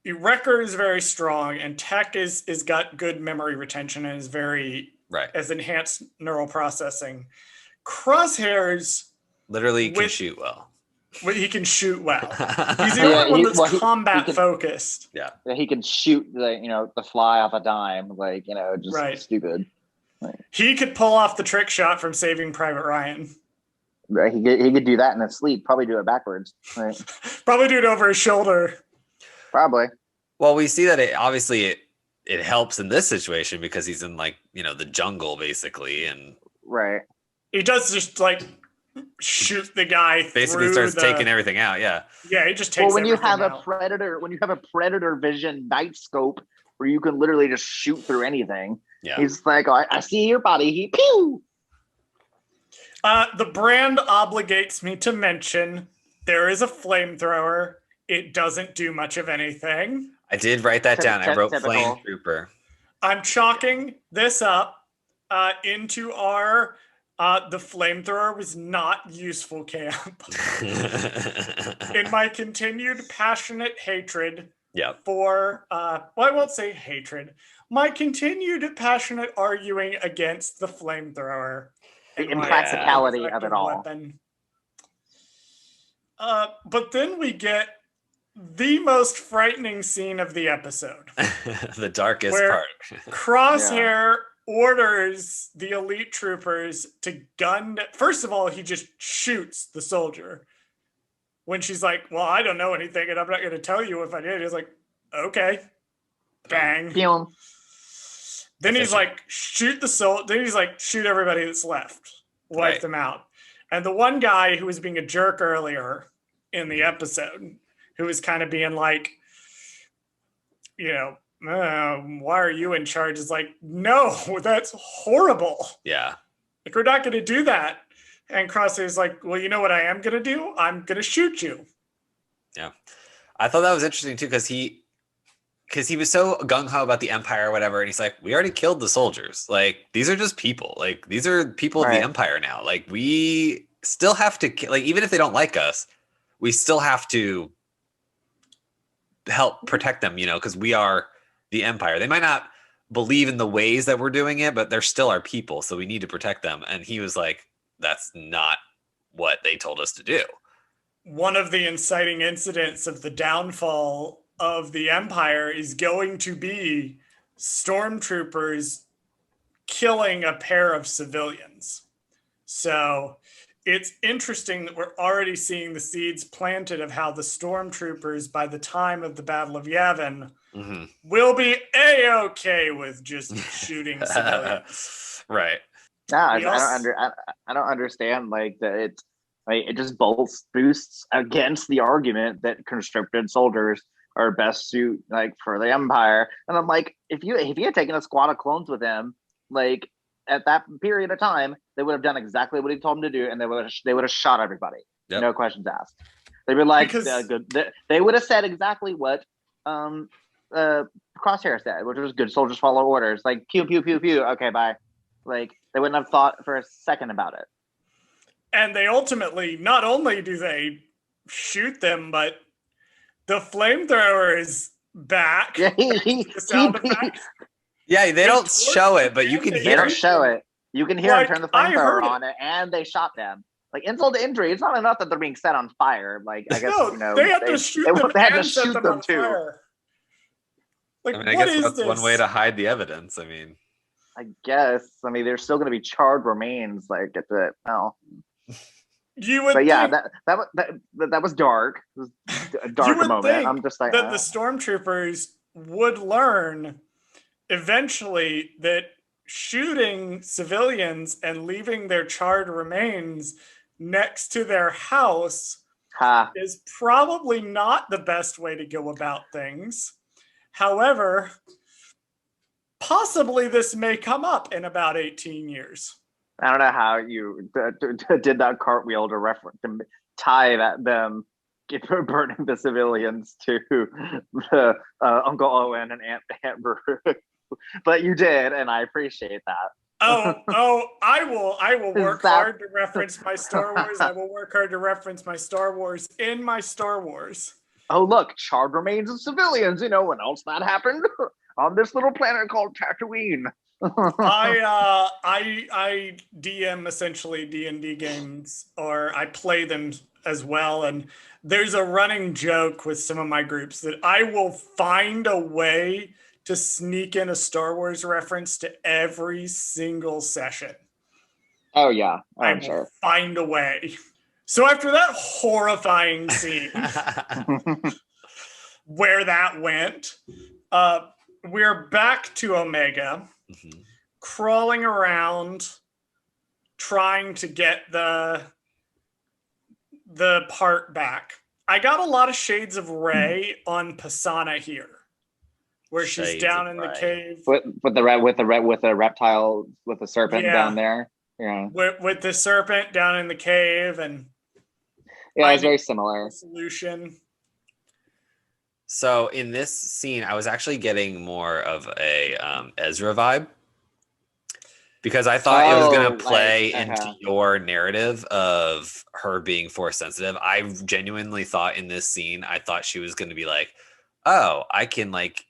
Wrecker is very strong, and Tech is got good memory retention and is very as enhanced neural processing. Crosshairs literally can shoot well. He can shoot well. He's the only one that's combat focused. Yeah, he can shoot the fly off a dime, like just stupid. Like, he could pull off the trick shot from Saving Private Ryan. Right, he could do that in his sleep. Probably do it backwards. Right. Probably do it over his shoulder. Probably. Well, we see that it helps in this situation because he's in the jungle basically, and he does just shoot the guy. Basically, starts taking everything out. Yeah, he just takes. Well, when you have a predator vision night scope where you can literally just shoot through anything, he's like, oh, I see your body. He pew. The brand obligates me to mention there is a flamethrower. It doesn't do much of anything. I did write that down. I wrote Flame Trooper. I'm chalking this up into our the flamethrower was not useful camp. In my continued passionate hatred for I won't say hatred. My continued passionate arguing against the flamethrower. The impracticality of it all. Weapon. But then we get the most frightening scene of the episode. The darkest part. Crosshair orders the elite troopers to gun. First of all, he just shoots the soldier. When she's like, well, I don't know anything and I'm not going to tell you if I did. He's like, okay. Bang. Boom. Then he's like, shoot the soldier. Then he's like, shoot everybody that's left. Wipe them out. And the one guy who was being a jerk earlier in the episode, who was kind of being like, why are you in charge? Is like, no, that's horrible. Yeah. Like, we're not going to do that. And Crosshair's like, well, you know what I am going to do? I'm going to shoot you. Yeah. I thought that was interesting too, because he was so gung-ho about the Empire or whatever. And he's like, we already killed the soldiers. Like, these are just people. Like, these are people of the Empire now. Like, we still have to, even if they don't like us, we still have to help protect them, because we are the Empire. They might not believe in the ways that we're doing it, but they're still our people, so we need to protect them. And he was like, that's not what they told us to do. One of the inciting incidents of the downfall of the Empire is going to be stormtroopers killing a pair of civilians. So it's interesting that we're already seeing the seeds planted of how the stormtroopers, by the time of the Battle of Yavin, will be A-okay with just shooting civilians. Right. No, I don't understand. Like that, it just boosts against the argument that conscripted soldiers our best suit like for the Empire. And I'm like, if he had taken a squad of clones with him, like at that period of time, they would have done exactly what he told them to do, and they would have shot everybody. Yep. No questions asked. They were like, they would have said exactly what Crosshair said, which was good soldiers follow orders. Like pew pew pew pew. Okay, bye. Like they wouldn't have thought for a second about it. And they ultimately, not only do they shoot them, but the flamethrower is back. Yeah, yeah, they don't show it, but you can hear it. They don't show it. You can hear them turn the flamethrower on it, and they shot them. Like insult to injury, it's not enough that they're being set on fire. Like I guess they had to shoot them. They had to shoot them too. Fire. Like, I guess that's one way to hide the evidence. I mean, I guess. I mean, there's still going to be charred remains. Like at the You would, but yeah, that was dark. It was a dark moment. I'm just like that the stormtroopers would learn eventually that shooting civilians and leaving their charred remains next to their house is probably not the best way to go about things. However, possibly this may come up in about 18 years. I don't know how you did that cartwheel to tie them burning the civilians to the Uncle Owen and Aunt Amber, but you did, and I appreciate that. I will work hard to reference my Star Wars. I will work hard to reference my Star Wars in my Star Wars. Oh, look, charred remains of civilians. You know when else that happened? On this little planet called Tatooine. I DM essentially D&D games, or I play them as well, and there's a running joke with some of my groups that I will find a way to sneak in a Star Wars reference to every single session. Oh yeah, I'm sure. Find a way. So after that horrifying scene where that went, we're back to Omega, crawling around, trying to get the part back. I got a lot of shades of Rey on Pisana here, where she's down in the cave with the reptile with the serpent down there. Yeah, with the serpent down in the cave, and it's very similar solution. So in this scene, I was actually getting more of a Ezra vibe, because I thought it was going to play into your narrative of her being force sensitive. I genuinely thought in this scene, I thought she was going to be like, oh, I can like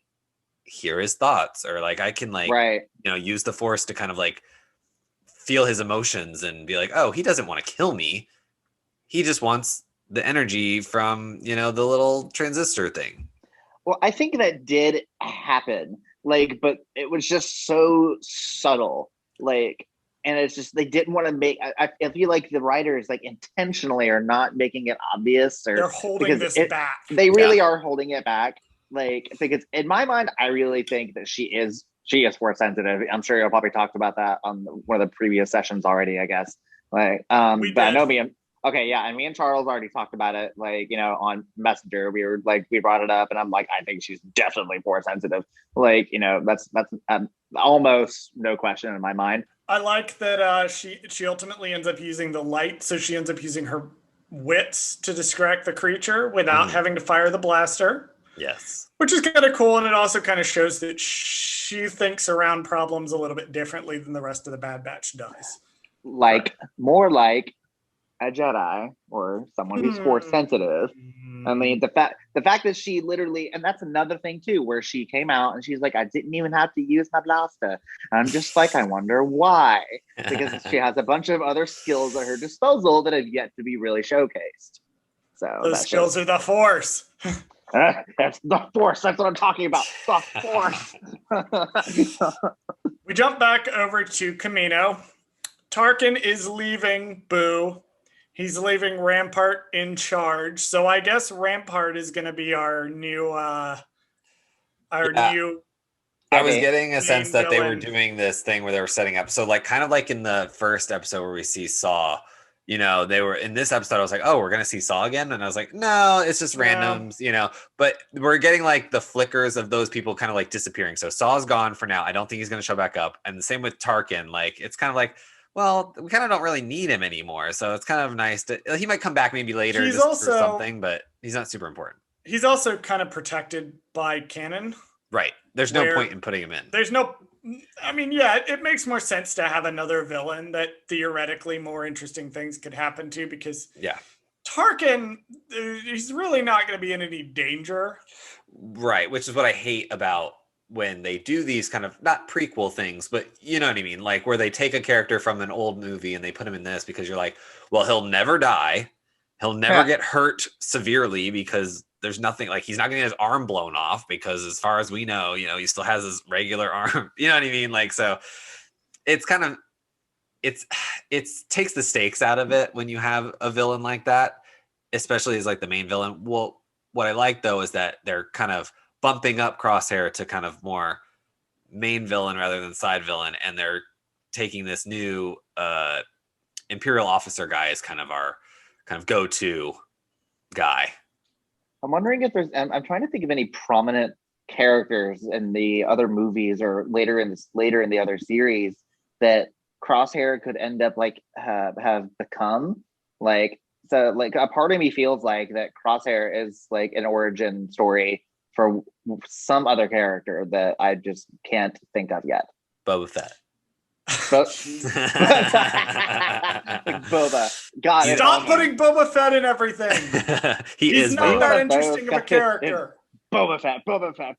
hear his thoughts, or like I can like use the force to kind of like feel his emotions and be like, oh, he doesn't want to kill me. He just wants the energy from, the little transistor thing. Well, I think that did happen, like, but it was just so subtle, like, and it's just, they didn't want to make, I feel like the writers like intentionally are not making it obvious, or they're holding this back. They really are holding it back. Like, because in my mind, I really think that she is force sensitive. I'm sure you'll probably talked about that on one of the previous sessions already, I guess. Like, but I know me and Charles already talked about it. Like, on Messenger, we brought it up, and I'm like, I think she's definitely force sensitive. Like, that's almost no question in my mind. I like that she ultimately ends up using the light, so she ends up using her wits to distract the creature without having to fire the blaster. Yes. Which is kind of cool, and it also kind of shows that she thinks around problems a little bit differently than the rest of the Bad Batch does. More like a Jedi or someone who's force sensitive. I mean, the fact that she literally, and that's another thing too, where she came out and she's like, I didn't even have to use my blaster. And I'm just like, I wonder why, because she has a bunch of other skills at her disposal that have yet to be really showcased. So those skills are the Force. That's the Force. That's what I'm talking about. The Force. We jump back over to Kamino. Tarkin is leaving Boo. He's leaving Rampart in charge. So I guess Rampart is going to be our new I was getting a sense that they were doing this thing where they were setting up. So like kind of like in the first episode where we see Saw, they were in this episode. I was like, oh, we're gonna see Saw again, and I was like, no, it's just randoms, But we're getting like the flickers of those people kind of like disappearing. So Saw's gone for now. I don't think he's gonna show back up. And the same with Tarkin. Like it's kind of like, well, we kind of don't really need him anymore. So it's kind of nice he might come back maybe later for something, but he's not super important. He's also kind of protected by canon. Right. There's no point in putting him in. It makes more sense to have another villain that theoretically more interesting things could happen to, because Tarkin, he's really not going to be in any danger. Right, which is what I hate about when they do these kind of, not prequel things, but you know what I mean? Like where they take a character from an old movie and they put him in this because you're like, well, he'll never die. He'll never get hurt severely because there's nothing, like he's not going to get his arm blown off because as far as we know, he still has his regular arm. You know what I mean? Like, so it's kind of, it takes the stakes out of it when you have a villain like that, especially as like the main villain. Well, what I like though is that they're kind of bumping up Crosshair to kind of more main villain rather than side villain, and they're taking this new Imperial officer guy as kind of our kind of go-to guy. I'm wondering if there's. I'm trying to think of any prominent characters in the other movies or later in the other series that Crosshair could end up like have become like. So like a part of me feels like that Crosshair is like an origin story for some other character that I just can't think of yet. Boba Fett. Boba. God, stop putting Boba Fett in everything. He's not that interesting of a character. Boba Fett.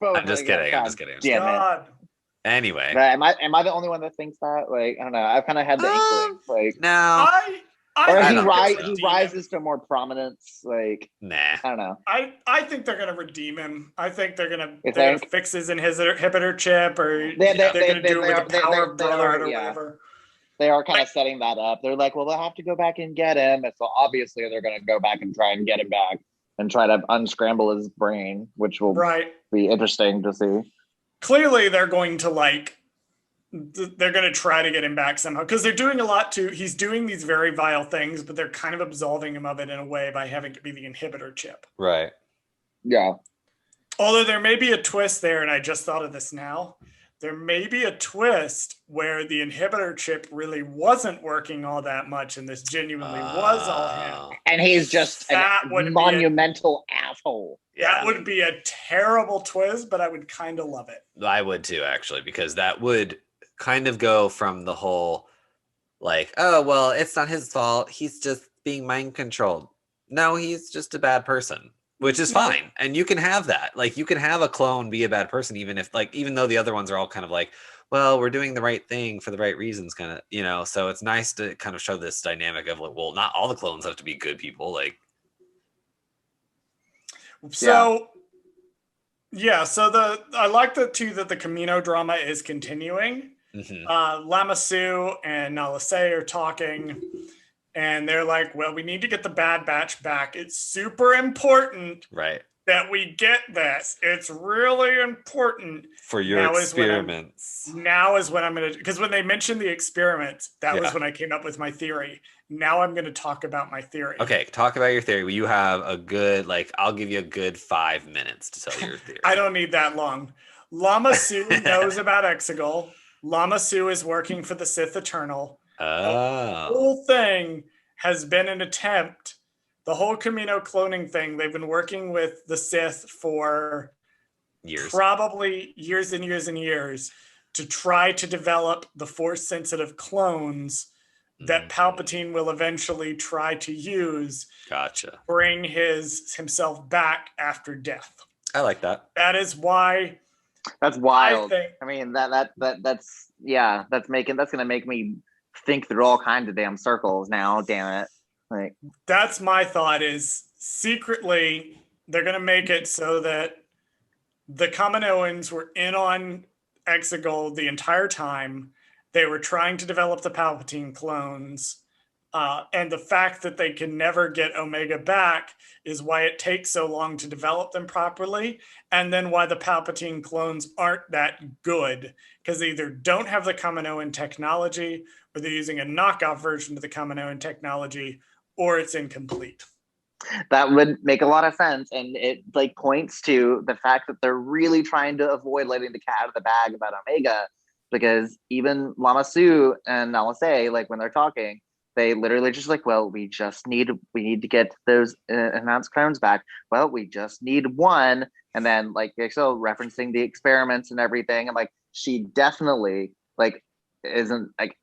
I'm just kidding. Damn it. Anyway, am I the only one that thinks that? Like, I don't know. I've kind of had the inkling. Like, no. He rises to more prominence. Like, nah. I don't know. I think they're gonna redeem him. I think they're gonna fix his inhibitor chip, or they're gonna do it with the power of Brotherhood or whatever. They are kind of setting that up. They're like, well, they'll have to go back and get him. And so obviously they're going to go back and try and get him back and try to unscramble his brain, which will be interesting to see. Clearly they're going to they're going to try to get him back somehow, because they're doing a lot he's doing these very vile things, but they're kind of absolving him of it in a way by having to be the inhibitor chip. Right. Yeah. Although there may be a twist there, and I just thought of this now. There may be a twist where the inhibitor chip really wasn't working all that much, and this genuinely was all him. And he's just a monumental asshole. That would be a terrible twist, but I would kind of love it. I would too, actually, because that would kind of go from the whole, like, oh, well, it's not his fault. He's just being mind controlled. No, he's just a bad person. Which is fine. And you can have that. Like, you can have a clone be a bad person, even though the other ones are all kind of like, well, we're doing the right thing for the right reasons, kind of, so it's nice to kind of show this dynamic of like, well, not all the clones have to be good people. Like, so I like that the Camino drama is continuing. Mm-hmm. Lama Su and Nala Se are talking. And they're like, well, we need to get the Bad Batch back. It's super important that we get this. It's really important. For your experiments. Now is when I'm going to, because when they mentioned the experiments, that was when I came up with my theory. Now I'm going to talk about my theory. Okay, talk about your theory. You have a good, I'll give you a good 5 minutes to tell your theory. I don't need that long. Lama Su knows about Exegol. Lama Su is working for the Sith Eternal. Oh. The whole thing has been an attempt. The whole Camino cloning thing, they've been working with the Sith for years, probably years and years and years, to try to develop the Force-sensitive clones that Palpatine will eventually try to use. Gotcha. Bring himself back after death. I like that. That is why. That's wild. I mean, that's gonna make me think through all kinds of damn circles now. Damn it! Like, that's my thought. Is secretly they're gonna make it so that the Kaminoans were in on Exegol the entire time. They were trying to develop the Palpatine clones, and the fact that they can never get Omega back is why it takes so long to develop them properly, and then why the Palpatine clones aren't that good, because they either don't have the Kaminoan technology, or they're using a knockoff version of the Kaminoan technology, or it's incomplete. That would make a lot of sense, and it like points to the fact that they're really trying to avoid letting the cat out of the bag about Omega, because even Lama Su and Nala Se, like when they're talking, they literally just like, well, we need to get those announced clones back. Well, we just need one, and then like so referencing the experiments and everything, and like she definitely like isn't like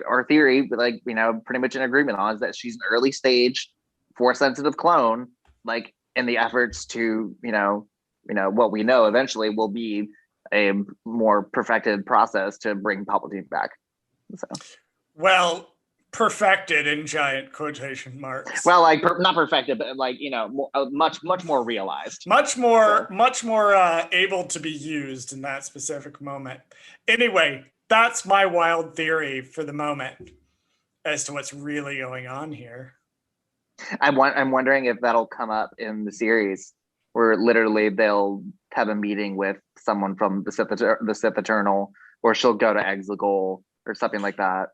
our theory, like pretty much in agreement on is that she's an early stage force sensitive clone, like in the efforts to what we know eventually will be a more perfected process to bring Palpatine back. So. Well, perfected in giant quotation marks. Well, like not perfected, but like much more realized, much more able to be used in that specific moment. Anyway, that's my wild theory for the moment as to what's really going on here. I'm wondering if that'll come up in the series, where literally they'll have a meeting with someone from the Sith Eternal, or she'll go to Exegol or something like that.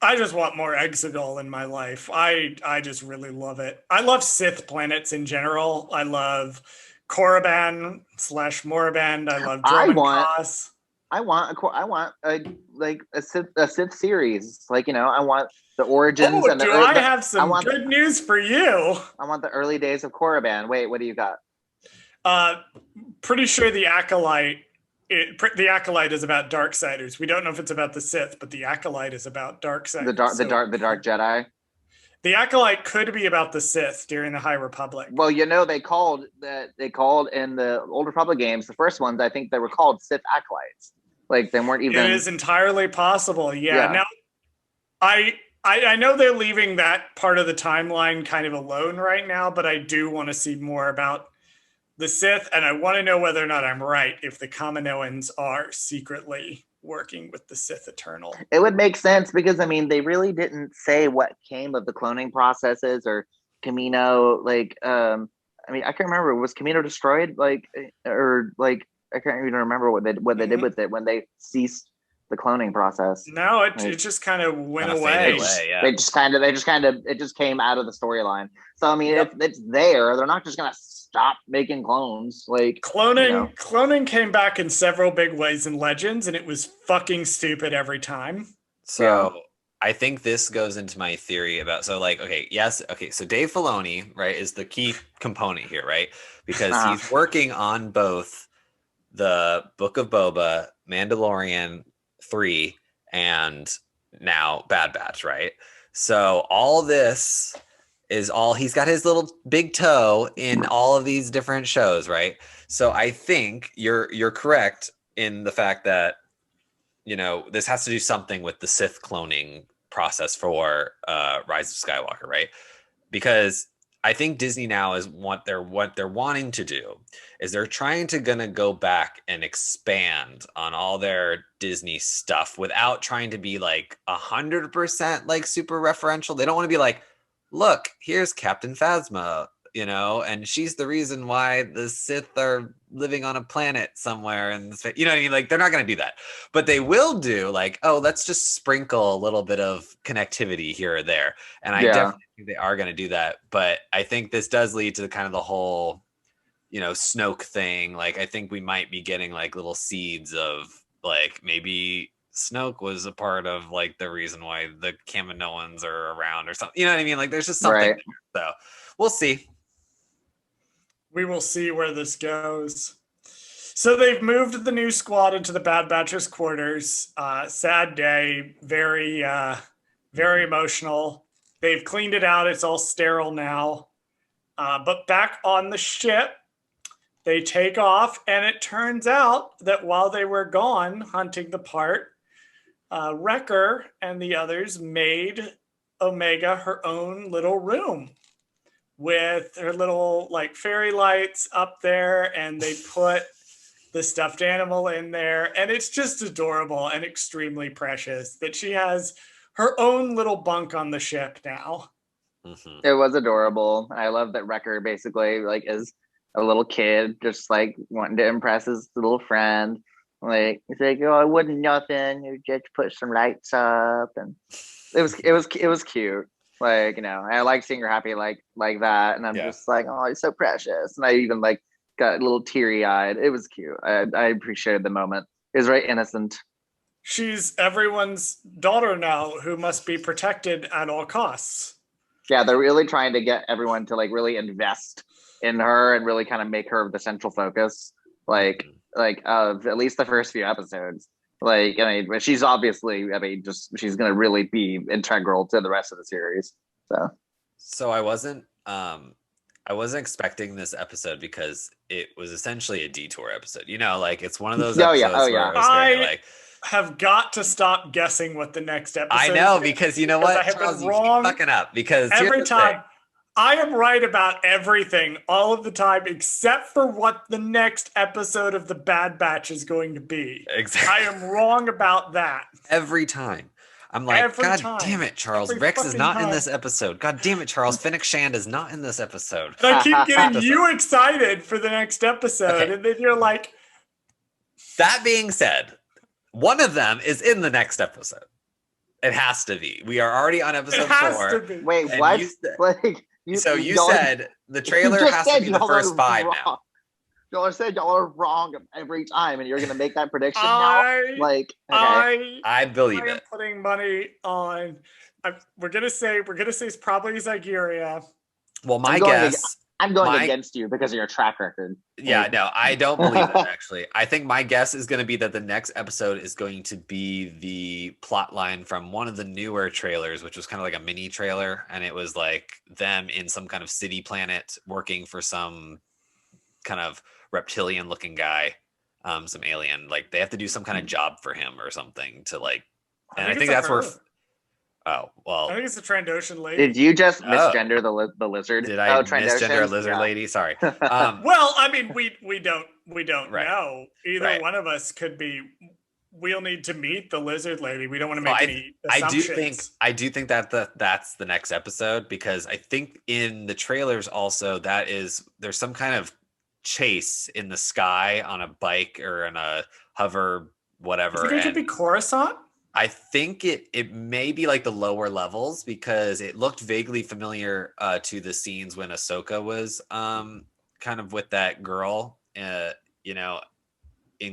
I just want more Exegol in my life. I just really love it. I love Sith planets in general. I love Korriban / Moraband. I love Dromund Kaas. I want a Sith series. Like, I want the origins. Oh, I have some good news for you. I want the early days of Korriban. Wait, what do you got? Pretty sure the Acolyte is about Darksiders. We don't know if it's about the Sith, but the Acolyte is about Darksiders. The Dark Jedi. The Acolyte could be about the Sith during the High Republic. Well, they called in the Old Republic games, the first ones, I think they were called Sith Acolytes. Like they weren't even. It is entirely possible. Yeah. Now, I know they're leaving that part of the timeline kind of alone right now, but I do want to see more about the Sith, and I want to know whether or not I'm right if the Kaminoans are secretly working with the Sith Eternal. It would make sense because they really didn't say what came of the cloning processes or Kamino. Like, I can't remember. Was Kamino destroyed? I can't even remember what they did with it when they ceased the cloning process. No, it just kind of went away. It just came out of the storyline. So if it's there, they're not just gonna stop making clones. Like cloning came back in several big ways in Legends, and it was fucking stupid every time. So I think this goes into my theory about so Dave Filoni, right, is the key component here, right? Because he's working on both the Book of Boba, Mandalorian 3, and now Bad Batch, right? So all this is he's got his little big toe in all of these different shows, right? So I think you're correct in the fact that this has to do something with the Sith cloning process for Rise of Skywalker, right? Because I think Disney now is what they're wanting to do is they're trying to go back and expand on all their Disney stuff without trying to be like 100% like super referential. They don't want to be like, look, here's Captain Phasma, and she's the reason why the Sith are living on a planet somewhere, and like they're not going to do that, but they will do like, oh, let's just sprinkle a little bit of connectivity here or there, and I definitely think they are going to do that. But I think this does lead to kind of the whole, Snoke thing. Like I think we might be getting like little seeds of like maybe Snoke was a part of like the reason why the Kaminoans are around or something. You know what I mean? Like there's just something there. So we'll see. We will see where this goes. So they've moved the new squad into the Bad Batch's quarters. Sad day, very emotional. They've cleaned it out. It's all sterile now. But back on the ship, they take off, and it turns out that while they were gone hunting the part, Wrecker and the others made Omega her own little room with her little like fairy lights up there, and they put the stuffed animal in there, and it's just adorable and extremely precious that she has her own little bunk on the ship now. Mm-hmm. It was adorable. I love that Wrecker basically like is a little kid just like wanting to impress his little friend, Like he's like, oh, it wasn't nothing. You just put some lights up, and it was cute. Like, I like seeing her happy like that, and I'm just like, oh, he's so precious. And I even like got a little teary eyed. It was cute. I appreciated the moment. It was very innocent. She's everyone's daughter now, who must be protected at all costs. Yeah, they're really trying to get everyone to like really invest in her and really kind of make her the central focus. Like of at least the first few episodes. Like, I mean, she's obviously, she's going to really be integral to the rest of the series. So I wasn't expecting this episode because it was essentially a detour episode. Like it's one of those episodes where it was very like, have got to stop guessing what the next episode I know, because you know what, Charles, you keep fucking up, because every time I am right about everything all of the time except for what the next episode of The Bad Batch is going to be. Exactly. I am wrong about that. Every time. I'm like, damn it, Charles. Rex is not in this episode. God damn it, Charles. Fennec Shand is not in this episode. And I keep getting you excited for the next episode, okay. And then you're like... That being said, one of them is in the next episode. It has to be. We are already on episode 4. Wait, what? You said the trailer has to be the first 5 now. Y'all said y'all are wrong every time, and you're going to make that prediction now? Like, okay. I believe it. I'm putting money on... We're going to say it's probably Zygeria. Well, my guess... I'm going against you because of your track record. Yeah, no, I don't believe that, actually. I think my guess is going to be that the next episode is going to be the plot line from one of the newer trailers, which was kind of like a mini trailer. And it was like them in some kind of city planet working for some kind of reptilian looking guy, some alien. Like they have to do some kind of job for him or something to like... And I think that's where... Oh, well. I think it's the Trandoshan lady. Did you just misgender the lizard? Did I misgender a lizard lady? Sorry. Well, I mean, we don't know. Either one of us could be. We'll need to meet the lizard lady. We don't want to make any assumptions. I do think that that's the next episode, because I think in the trailers also there's some kind of chase in the sky on a bike or in a hover, whatever. You think it could be Coruscant? I think it may be like the lower levels, because it looked vaguely familiar to the scenes when Ahsoka was kind of with that girl, in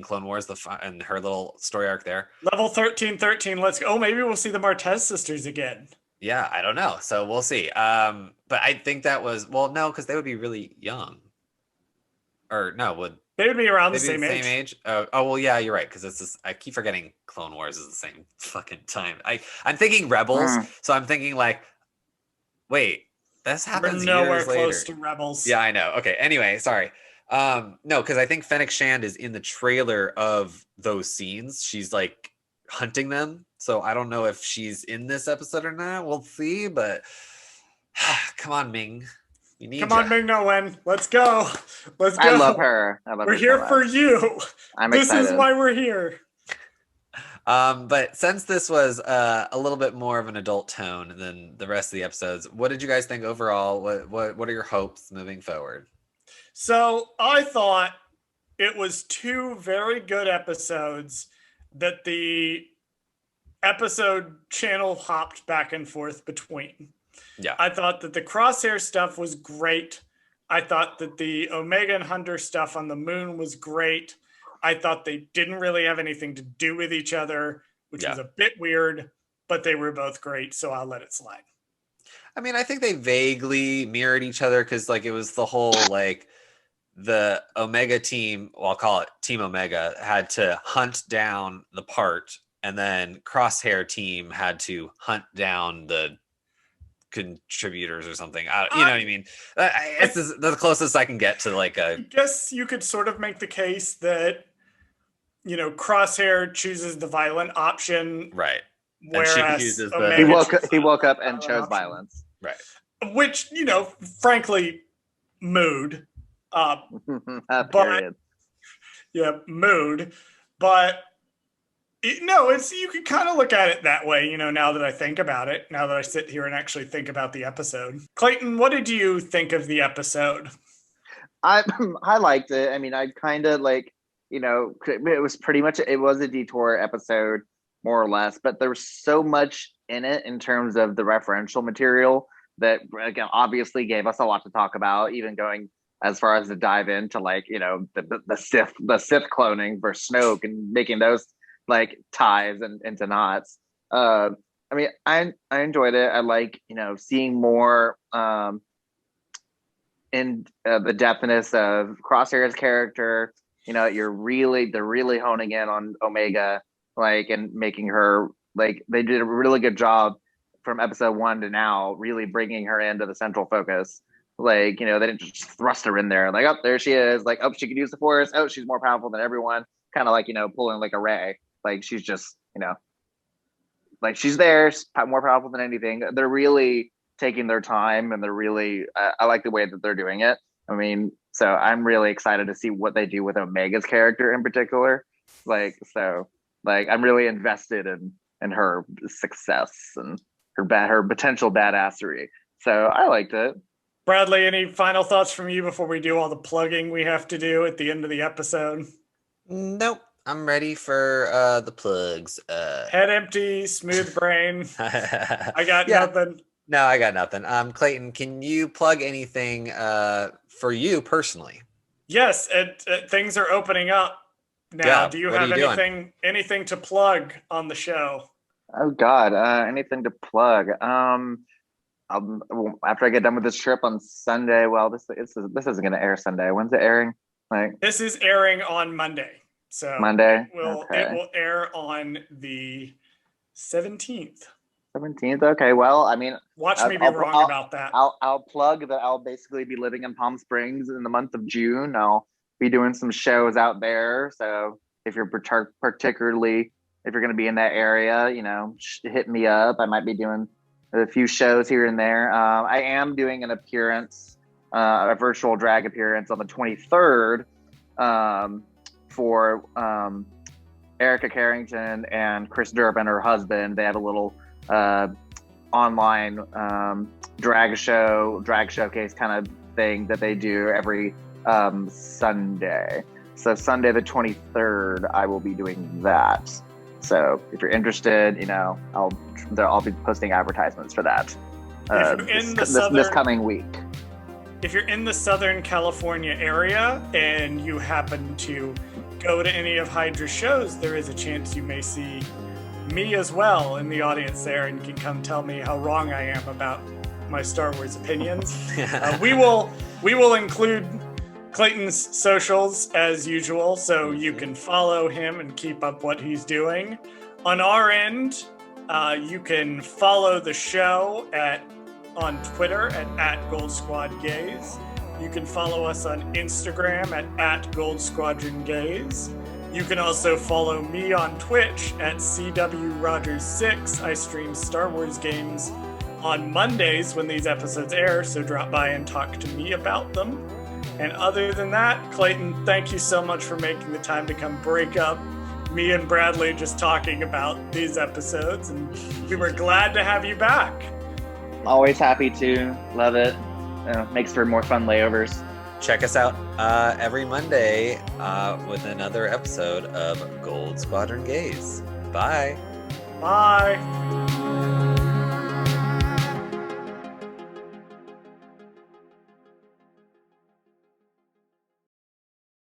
Clone Wars, and her little story arc there. Level 1313, let's go. Oh, maybe we'll see the Martez sisters again. Yeah, I don't know. So we'll see. But I think that was, well, no, because they would be really young. Or no, they would be around the same age. Oh, well, yeah, you're right. Because I keep forgetting Clone Wars is the same fucking time. I'm thinking Rebels, so I'm thinking like, wait, this happens We're nowhere years close later. to Rebels. Yeah, I know. Okay. Anyway, sorry. No, because I think Fennec Shand is in the trailer of those scenes. She's like hunting them. So I don't know if she's in this episode or not. We'll see. But come on, Ming. Come on, Ming-Na Wen. Let's go. Let's go. I love her. We're here for you. I'm excited. This is why we're here. But since this was a little bit more of an adult tone than the rest of the episodes, what did you guys think overall? What are your hopes moving forward? So I thought it was 2 very good episodes that the episode channel hopped back and forth between. Yeah, I thought that the Crosshair stuff was great. I thought that the Omega and Hunter stuff on the moon was great. I thought they didn't really have anything to do with each other, which was a bit weird, but they were both great, so I'll let it slide. I mean, I think they vaguely mirrored each other, because like it was the whole like the Omega team, well, I'll call it Team Omega, had to hunt down the part, and then Crosshair team had to hunt down the contributors or something. You know what I mean? It's the closest I can get to like a... I guess you could sort of make the case that, Crosshair chooses the violent option. Right. Whereas and she chooses he woke up and chose violence. Right. Which, frankly, mood. Period. Mood. But you could kind of look at it that way, now that I think about it, now that I sit here and actually think about the episode. Clayton, what did you think of the episode? I liked it. I mean, I kind of like, it was pretty much, it was a detour episode, more or less, but there was so much in it in terms of the referential material that, again, obviously gave us a lot to talk about, even going as far as to dive into the Sith cloning for Snoke and making those ties and into knots. I mean, I enjoyed it. I like seeing more in the depthness of Crosshair's character. They're really honing in on Omega, and making her they did a really good job from episode 1 to now, really bringing her into the central focus. They didn't just thrust her in there oh, there she is, oh, she can use the Force, oh, she's more powerful than everyone, kind of pulling a Rey. She's just she's there, more powerful than anything. They're really taking their time, and they're really I like the way that they're doing it. I mean, so I'm really excited to see what they do with Omega's character in particular. I'm really invested in her success and her potential badassery. So I liked it. Bradley, any final thoughts from you before we do all the plugging we have to do at the end of the episode? Nope. I'm ready for the plugs. Head empty, smooth brain. I got nothing. No, I got nothing. Clayton, can you plug anything for you personally? Yes, things are opening up now. Yeah, do you have anything to plug on the show? Oh God, anything to plug? After I get done with this trip on Sunday. Well, this isn't going to air Sunday. When's it airing? This is airing on Monday. So Monday. It will air on the 17th. 17th. Okay. Well, I mean, watch me be wrong about that. I'll plug that I'll basically be living in Palm Springs in the month of June. I'll be doing some shows out there. So if you're particularly, if you're going to be in that area, hit me up. I might be doing a few shows here and there. I am doing an appearance, a virtual drag appearance on the 23rd for Erica Carrington and Chris Durbin, her husband. They have a little online drag showcase kind of thing that they do every Sunday. So Sunday the 23rd, I will be doing that. So if you're interested, I'll be posting advertisements for that this coming week. If you're in the Southern California area and you happen to go to any of Hydra's shows, there is a chance you may see me as well in the audience there, and you can come tell me how wrong I am about my Star Wars opinions. We will include Clayton's socials as usual, so you can follow him and keep up what he's doing. On our end, you can follow the show on Twitter at Goldsquadrongays. You can follow us on Instagram at Goldsquadrongays. You can also follow me on Twitch at CWRogers6. I stream Star Wars games on Mondays when these episodes air, so drop by and talk to me about them. And other than that, Clayton, thank you so much for making the time to come break up me and Bradley just talking about these episodes. And we were glad to have you back. Always happy to. Love it. Makes for more fun layovers. Check us out every Monday with another episode of Goldsquadrongays. Bye. Bye.